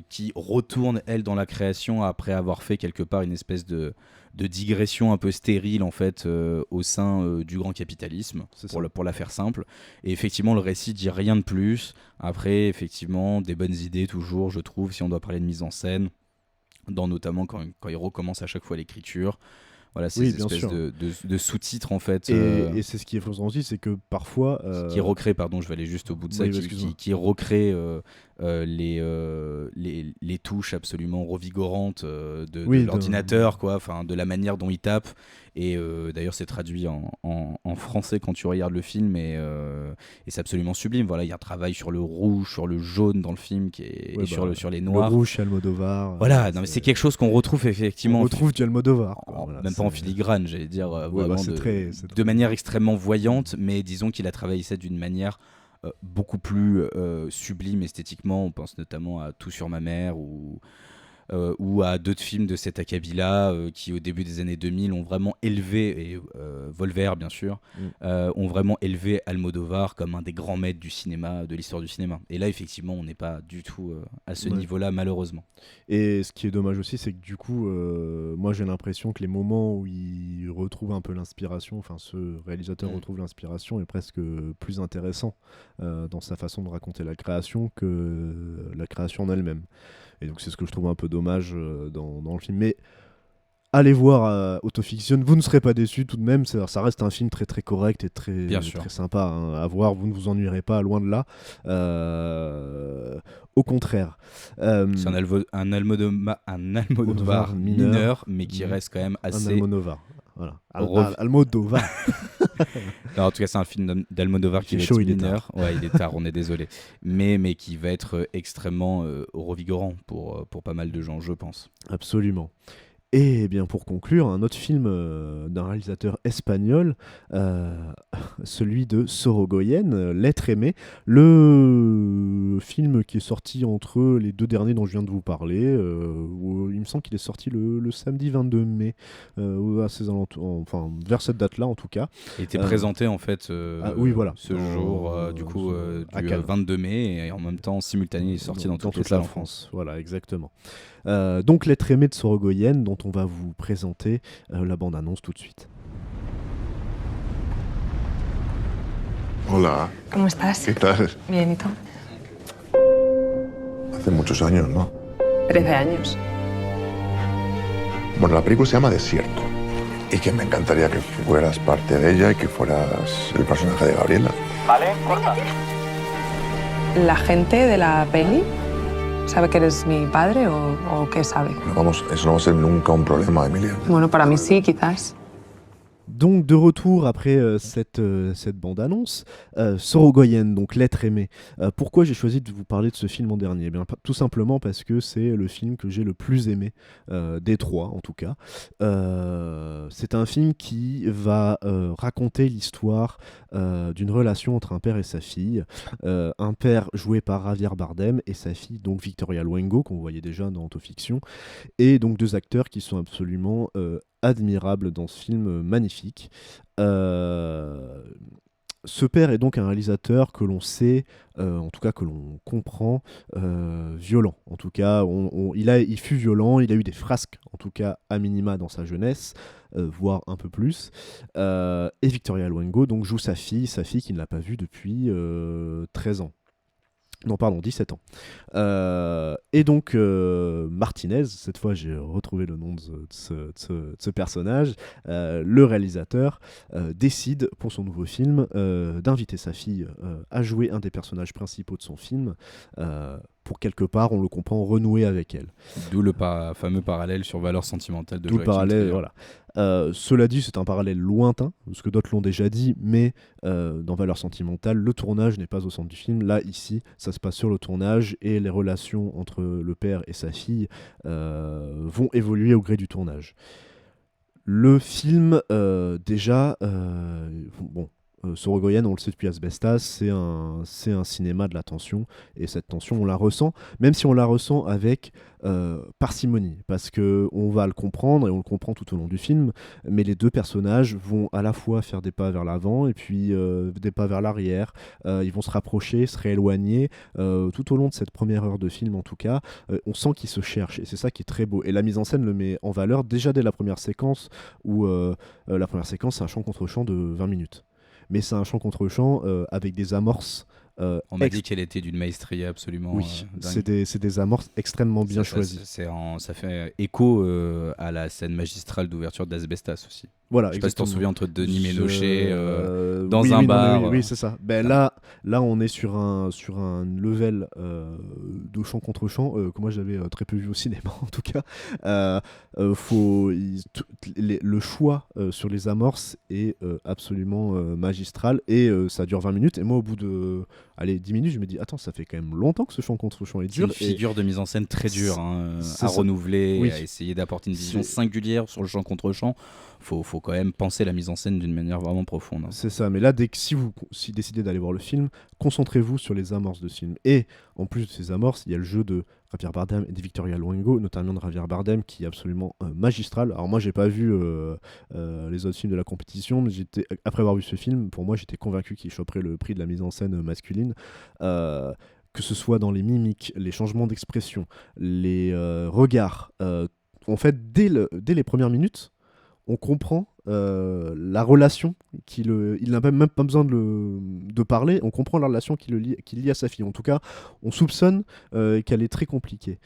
qui retourne, elle, dans la création après avoir fait quelque part une espèce de digression un peu stérile, en fait, au sein du grand capitalisme, pour la faire simple. Et effectivement, le récit dit rien de plus. Après, effectivement, des bonnes idées, toujours, je trouve, si on doit parler de mise en scène, notamment quand il recommence à chaque fois l'écriture. Voilà, c'est une espèce de sous-titres en fait. Et c'est ce qui est frustrant aussi, c'est que parfois... Qui recrée, pardon, je vais aller juste au bout de ça, qui recrée les touches absolument revigorantes de l'ordinateur, quoi, de la manière dont il tape. Et d'ailleurs, c'est traduit en français quand tu regardes le film, et c'est absolument sublime. Voilà, il y a un travail sur le rouge, sur le jaune dans le film, sur les noirs. Le rouge chez Almodovar. Voilà, non, mais c'est quelque chose qu'on retrouve effectivement. On retrouve du Almodovar. Même pas en filigrane, j'allais dire, vraiment de manière extrêmement voyante, mais disons qu'il a travaillé ça d'une manière beaucoup plus sublime esthétiquement. On pense notamment à Tout sur ma mère ou ou à d'autres films de cet acabit-là qui au début des années 2000 ont vraiment élevé, et Volver bien sûr, ont vraiment élevé Almodovar comme un des grands maîtres du cinéma, de l'histoire du cinéma. Et là effectivement on n'est pas du tout à ce niveau-là malheureusement. Et ce qui est dommage aussi, c'est que du coup, moi j'ai l'impression que les moments où il retrouve un peu l'inspiration, enfin ce réalisateur retrouve l'inspiration, est presque plus intéressant dans sa façon de raconter la création que la création en elle-même. Et donc c'est ce que je trouve un peu dommage dans le film. Mais allez voir Autofiction, vous ne serez pas déçus tout de même, ça reste un film très très correct et très sympa à voir, vous ne vous ennuierez pas, loin de là. Au contraire. C'est un Almodovar mineur, mais qui reste quand même assez... Un Almodovar, voilà. Almodovar. Non, en tout cas, c'est un film d'Almodovar qui est chaud, mineur. Ouais, il est tard, on est désolé. Mais qui va être extrêmement revigorant pour pas mal de gens, je pense. Absolument. Et bien pour conclure, un autre film d'un réalisateur espagnol, celui de Sorogoyen, L'être aimé, le film qui est sorti entre les deux derniers dont je viens de vous parler. Il me semble qu'il est sorti le samedi 22 mai, à ces enfin vers cette date-là en tout cas. Il était présenté en fait ce jour du 22 mai, et en même temps simultané il est sorti dans toutes les salles en France. Voilà, exactement. Donc L'être aimé de Sorogoyen, dont on va vous présenter la bande-annonce tout de suite. Hola. ¿Cómo estás? ¿Qué tal? Bien, ¿y tú? Hace muchos años, ¿no? 13 años. Bueno, la película se llama Desierto. Y que me encantaría que fueras parte de ella y que fueras el personaje de Gabriela. Vale, corta. ¿La gente de la peli sabe que eres mi padre o qué sabe? Pero vamos, eso no va a ser nunca un problema, Emilia. Bueno, para mí sí, quizás. Donc de retour après cette bande-annonce, Sorogoyen, donc L'être aimé. Pourquoi j'ai choisi de vous parler de ce film en dernier ? Bien, tout simplement parce que c'est le film que j'ai le plus aimé, des trois en tout cas. C'est un film qui va raconter l'histoire d'une relation entre un père et sa fille. Un père joué par Javier Bardem et sa fille, donc Victoria Luengo, qu'on voyait déjà dans Autofiction. Et donc deux acteurs qui sont absolument... admirable dans ce film magnifique. Ce père est donc un réalisateur que l'on sait, en tout cas que l'on comprend, violent. En tout cas, il fut violent, il a eu des frasques, en tout cas à minima dans sa jeunesse, voire un peu plus. Et Victoria Luengo donc, joue sa fille qui ne l'a pas vue depuis 13 ans. Non, pardon, 17 ans. Et donc, Martinez, cette fois j'ai retrouvé le nom de ce personnage, le réalisateur, décide pour son nouveau film d'inviter sa fille à jouer un des personnages principaux de son film, pour quelque part, on le comprend, renouer avec elle. D'où le fameux parallèle sur valeur sentimentale de Joaquin parallèle, voilà. Cela dit, c'est un parallèle lointain, parce que d'autres l'ont déjà dit, mais dans Valeurs sentimentales, le tournage n'est pas au centre du film. Là, ici, ça se passe sur le tournage, et les relations entre le père et sa fille vont évoluer au gré du tournage. Le film, Sorogoyen, on le sait depuis Asbestas, c'est un cinéma de la tension, et cette tension on la ressent, même si on la ressent avec parcimonie, parce qu'on va le comprendre, et on le comprend tout au long du film, mais les deux personnages vont à la fois faire des pas vers l'avant et puis des pas vers l'arrière, ils vont se rapprocher, se rééloigner, tout au long de cette première heure de film en tout cas, on sent qu'ils se cherchent, et c'est ça qui est très beau, et la mise en scène le met en valeur déjà dès la première séquence, où la première séquence c'est un chant contre chant de 20 minutes. Mais c'est un chant contre chant avec des amorces. On m'a dit qu'elle était d'une maestria absolument. Oui, c'est des amorces extrêmement bien choisies. Ça fait écho à la scène magistrale d'ouverture d'Asbestas aussi. Voilà, je sais pas si tu t'en souviens, entre Denis Ménochet dans un bar. Oui, c'est ça. Ben là, on est sur un level de chant contre chant que moi j'avais très peu vu au cinéma en tout cas. Le choix sur les amorces est absolument magistral, et ça dure 20 minutes, et moi au bout de 10 minutes je me dis attends, ça fait quand même longtemps que ce chant contre chant est dur. C'est une figure de mise en scène très dure à renouveler, à essayer d'apporter une vision singulière sur le chant contre chant. faut quand même penser la mise en scène d'une manière vraiment profonde. C'est ça, mais là, si vous décidez d'aller voir le film, concentrez-vous sur les amorces de ce film. Et en plus de ces amorces, il y a le jeu de Javier Bardem et de Victoria Luengo, notamment de Javier Bardem, qui est absolument magistral. Alors moi, j'ai pas vu les autres films de la compétition, mais après avoir vu ce film, pour moi, j'étais convaincu qu'il choperait le prix de la mise en scène masculine. Que ce soit dans les mimiques, les changements d'expression, les regards. En fait, dès les premières minutes, on comprend la relation il n'a même pas besoin de parler, on comprend la relation qu'il lie à sa fille. En tout cas, on soupçonne qu'elle est très compliquée.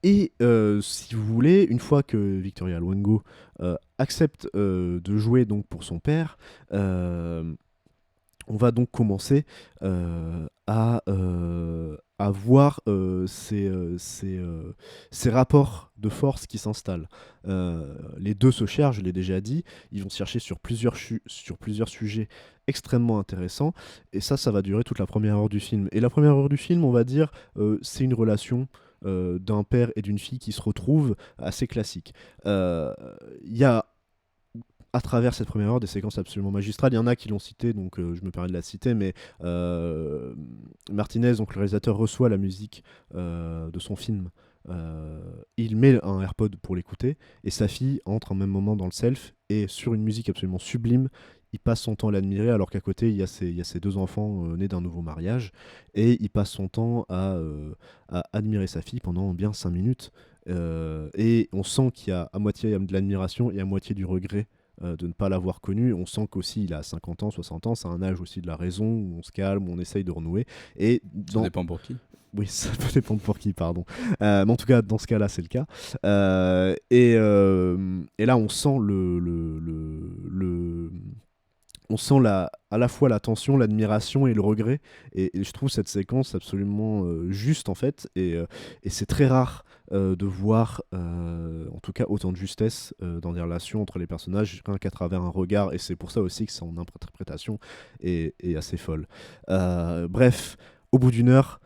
Et si vous voulez, une fois que Victoria Luengo accepte de jouer donc pour son père, on va donc commencer à voir ces rapports de force qui s'installent. Les deux se cherchent, je l'ai déjà dit, ils vont se chercher sur plusieurs sujets extrêmement intéressants, et ça va durer toute la première heure du film. Et la première heure du film, on va dire, c'est une relation d'un père et d'une fille qui se retrouvent assez classique. Il y a à travers cette première heure des séquences absolument magistrales. Il y en a qui l'ont cité, donc je me permets de la citer, mais Martinez, donc le réalisateur, reçoit la musique de son film. Il met un AirPod pour l'écouter, et sa fille entre en même moment dans le self, et sur une musique absolument sublime, il passe son temps à l'admirer, alors qu'à côté il y a ses deux enfants nés d'un nouveau mariage, et il passe son temps à admirer sa fille pendant bien 5 minutes. Et on sent qu'il y a à moitié de l'admiration et à moitié du regret de ne pas l'avoir connu. On sent qu'aussi il a 50 ans, 60 ans, c'est un âge aussi de la raison, où on se calme, où on essaye de renouer. Et ça dépend pour qui. Oui, ça peut dépendre pour qui, pardon. Mais en tout cas, dans ce cas-là, c'est le cas. Et là, on sent on sent à la fois la tension, l'admiration et le regret. Et je trouve cette séquence absolument juste, en fait. Et c'est très rare de voir, en tout cas, autant de justesse dans des relations entre les personnages, rien qu'à travers un regard. Et c'est pour ça aussi que son interprétation est assez folle. Bref, au bout d'une heure,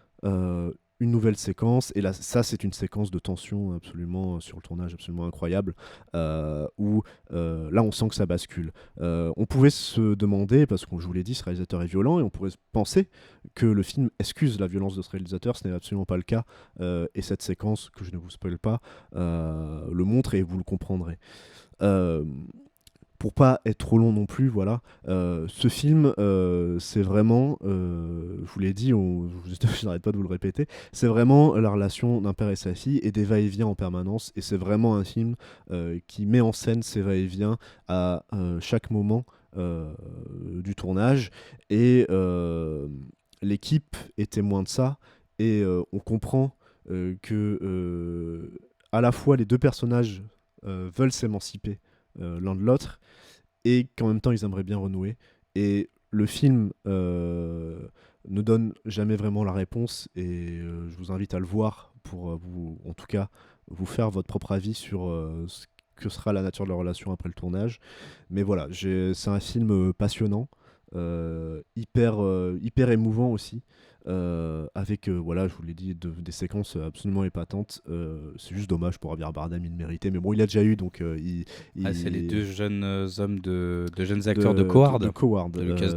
une nouvelle séquence, et là ça c'est une séquence de tension absolument sur le tournage absolument incroyable, où là on sent que ça bascule. On pouvait se demander, parce que je vous l'ai dit, ce réalisateur est violent, et on pourrait penser que le film excuse la violence de ce réalisateur. Ce n'est absolument pas le cas, et cette séquence, que je ne vous spoil pas, le montre, et vous le comprendrez. Pour pas être trop long non plus, voilà. Ce film, c'est vraiment, je vous l'ai dit, je n'arrête pas de vous le répéter, c'est vraiment la relation d'un père et sa fille, et des va-et-vient en permanence, et c'est vraiment un film qui met en scène ces va-et-vient à chaque moment du tournage, et l'équipe est témoin de ça, et on comprend que à la fois les deux personnages veulent s'émanciper l'un de l'autre, et qu'en même temps ils aimeraient bien renouer, et le film ne donne jamais vraiment la réponse, et je vous invite à le voir pour vous, en tout cas, vous faire votre propre avis sur ce que sera la nature de la relation après le tournage. Mais voilà, c'est un film passionnant, hyper émouvant aussi, avec, voilà, je vous l'ai dit, des séquences absolument épatantes. C'est juste dommage pour Javier Bardem, il le méritait, mais bon, il a déjà eu, donc c'est les deux jeunes hommes de jeunes acteurs de Coward, de Lucas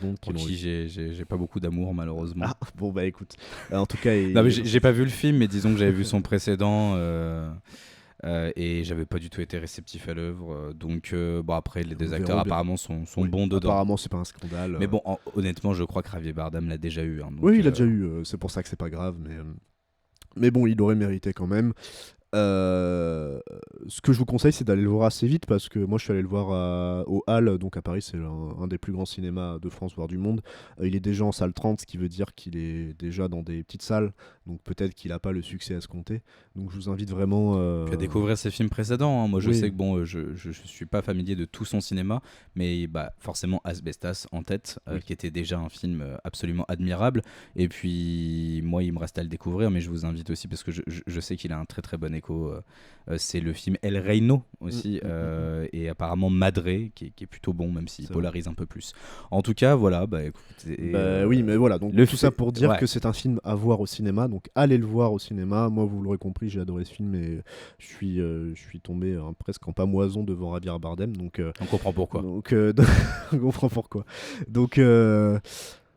Dont, pour qui j'ai pas beaucoup d'amour, malheureusement. Ah, bon bah écoute, en tout cas non, mais j'ai pas vu le film, mais disons que j'avais vu son précédent, et j'avais pas du tout été réceptif à l'œuvre, donc bon, après les deux acteurs apparemment sont bons dedans. Apparemment c'est pas un scandale, mais bon, honnêtement je crois que Javier Bardem l'a déjà eu, hein, donc, oui, il l'a déjà eu, c'est pour ça que c'est pas grave, mais bon, il aurait mérité quand même. Ce que je vous conseille, c'est d'aller le voir assez vite, parce que moi je suis allé le voir au Halles, donc à Paris, c'est un des plus grands cinémas de France, voire du monde. Il est déjà en salle 30, ce qui veut dire qu'il est déjà dans des petites salles, donc peut-être qu'il n'a pas le succès escompté. Donc je vous invite vraiment à découvrir ses films précédents, hein. Moi je sais que bon, je suis pas familier de tout son cinéma, mais forcément Asbestas en tête, qui était déjà un film absolument admirable. Et puis moi il me reste à le découvrir, mais je vous invite aussi, parce que je sais qu'il a un très très bon écran déco, c'est le film El Reino aussi, et apparemment Madré, qui est plutôt bon, même s'il polarise un peu plus. En tout cas, voilà, écoutez, oui, mais voilà, donc tout ça pour dire que c'est un film à voir au cinéma, donc allez le voir au cinéma. Moi, vous l'aurez compris, j'ai adoré ce film et je suis tombé presque en pamoison devant Javier Bardem. Donc, on comprend pourquoi. Donc, on comprend pourquoi.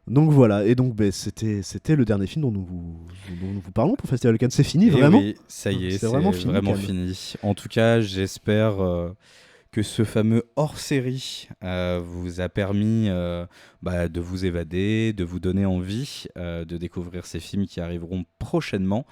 Donc voilà, et donc c'était le dernier film dont nous vous parlons pour Festival de Cannes. C'est fini, vraiment ? Oui, ça y est, c'est vraiment fini. En tout cas, j'espère que ce fameux hors-série vous a permis de vous évader, de vous donner envie de découvrir ces films qui arriveront prochainement.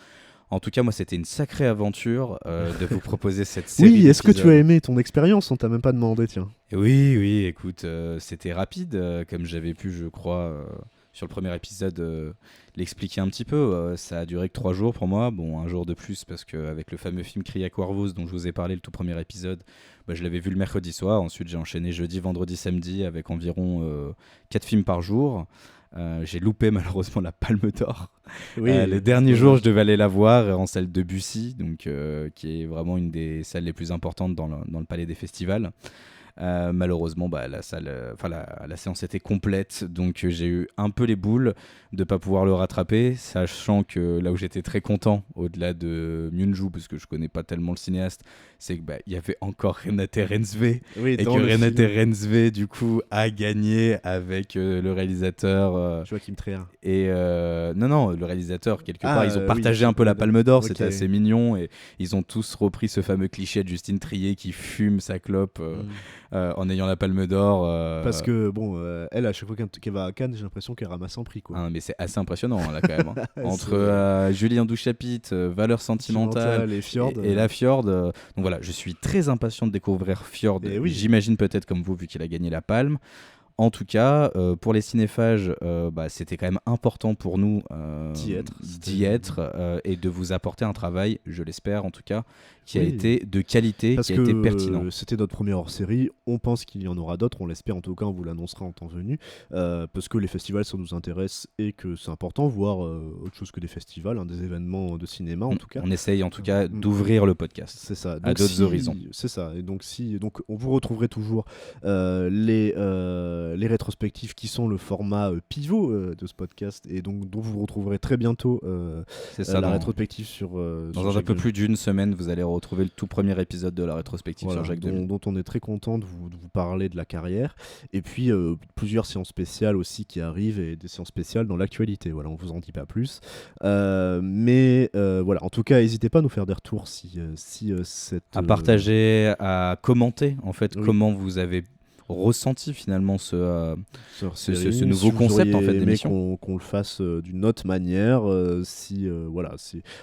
En tout cas, moi, c'était une sacrée aventure de vous proposer cette série. Oui, est-ce que tu as aimé ton expérience ? On t'a même pas demandé, tiens. Oui, écoute, c'était rapide, comme j'avais pu, je crois, sur le premier épisode, l'expliquer un petit peu. Ça a duré que 3 jours pour moi. Bon, un jour de plus, parce qu'avec le fameux film Cria Cuervos, dont je vous ai parlé le tout premier épisode, je l'avais vu le mercredi soir. Ensuite, j'ai enchaîné jeudi, vendredi, samedi, avec environ 4 films par jour. J'ai loupé malheureusement la Palme d'Or. Oui, les derniers jours, je devais aller la voir en salle de Bussy, donc, qui est vraiment une des salles les plus importantes dans le palais des festivals. Malheureusement, la séance était complète, donc j'ai eu un peu les boules de ne pas pouvoir le rattraper, sachant que là où j'étais très content, au-delà de Myung-Joo, parce que je connais pas tellement le cinéaste, c'est qu'il y avait encore Renate Reinsve, et que Renate Reinsve du coup a gagné avec le réalisateur Joachim Trier. Et non, le réalisateur, quelque part, ils ont partagé un peu la Palme d'Or, c'était assez mignon, et ils ont tous repris ce fameux cliché de Justine Triet qui fume sa clope en ayant la Palme d'Or. Parce que, elle, à chaque fois qu'elle va à Cannes, j'ai l'impression qu'elle ramasse un prix, quoi. Ah, mais c'est assez impressionnant, là, quand même. Entre Julien Douchapit, Valeurs sentimentales et La Fjord. Donc voilà, je suis très impatient de découvrir Fjord. J'imagine peut-être comme vous, vu qu'il a gagné la Palme. En tout cas, pour les cinéphages, c'était quand même important pour nous d'y être et de vous apporter un travail, je l'espère en tout cas, qui a été de qualité, qui a été pertinent. C'était notre première hors-série, on pense qu'il y en aura d'autres, on l'espère en tout cas, on vous l'annoncera en temps venu, parce que les festivals ça nous intéresse et que c'est important, voir autre chose que des festivals, des événements de cinéma en tout cas. On essaye en tout cas d'ouvrir le podcast c'est ça. à d'autres horizons. C'est ça, et donc on vous retrouverez toujours les rétrospectives qui sont le format pivot de ce podcast, et donc dont vous retrouverez très bientôt la rétrospective dans un peu plus d'une semaine, vous allez retrouver le tout premier épisode de la rétrospective sur Jacques Demy, dont on est très content de vous parler de la carrière, et puis plusieurs séances spéciales aussi qui arrivent, et des séances spéciales dans l'actualité. Voilà, on vous en dit pas plus, mais voilà, en tout cas n'hésitez pas à nous faire des retours à partager, à commenter en fait comment vous avez ressenti finalement ce nouveau concept en fait d'émission, qu'on le fasse d'une autre manière,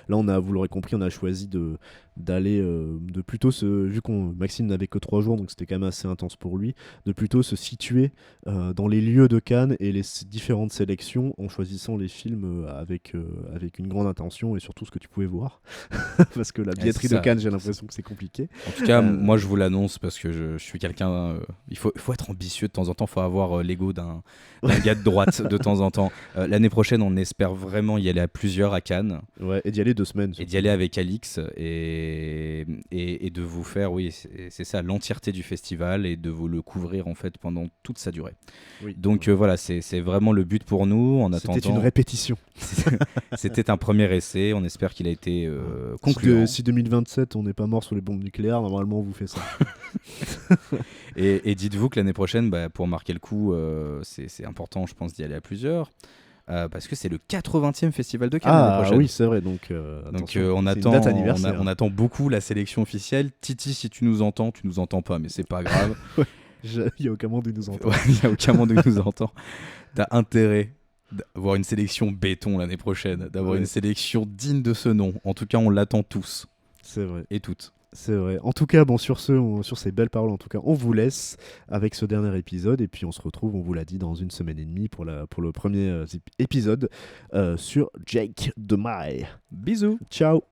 là vous l'aurez compris, on a choisi d'aller de plutôt vu qu'on Maxime n'avait que 3 jours, donc c'était quand même assez intense pour lui, de plutôt se situer dans les lieux de Cannes et les différentes sélections, en choisissant les films avec une grande intention, et surtout ce que tu pouvais voir parce que la billetterie de Cannes, j'ai l'impression que c'est compliqué. En tout cas, moi je vous l'annonce parce que je suis quelqu'un, il faut être ambitieux de temps en temps, il faut avoir l'ego d'un gars de droite de temps en temps. L'année prochaine, on espère vraiment y aller à plusieurs à Cannes. Ouais, et d'y aller 2 semaines. Et d'y aller avec Alix et de vous faire, c'est ça, l'entièreté du festival, et de vous le couvrir en fait pendant toute sa durée. Oui. Donc voilà, c'est vraiment le but pour nous. C'était une répétition. C'était un premier essai, on espère qu'il a été concluant. Si 2027 on n'est pas mort sous les bombes nucléaires, normalement on vous fait ça. et dites-vous que l'année prochaine, pour marquer le coup, c'est important, je pense, d'y aller à plusieurs. Parce que c'est le 80e festival de Cannes l'année prochaine. Oui, c'est vrai. Donc on attend beaucoup la sélection officielle. Titi, si tu nous entends pas, mais c'est pas grave. Il n'y a aucun monde où il nous entend. Il n'y a aucun monde où il nous entend. T'as intérêt d'avoir une sélection béton l'année prochaine, d'avoir une sélection digne de ce nom. En tout cas, on l'attend tous. C'est vrai. Et toutes. C'est vrai. En tout cas, sur ces belles paroles, en tout cas, on vous laisse avec ce dernier épisode, et puis on se retrouve, on vous l'a dit, dans 1 semaine et demie pour le premier épisode sur Jake Demy. Bisous. Ciao.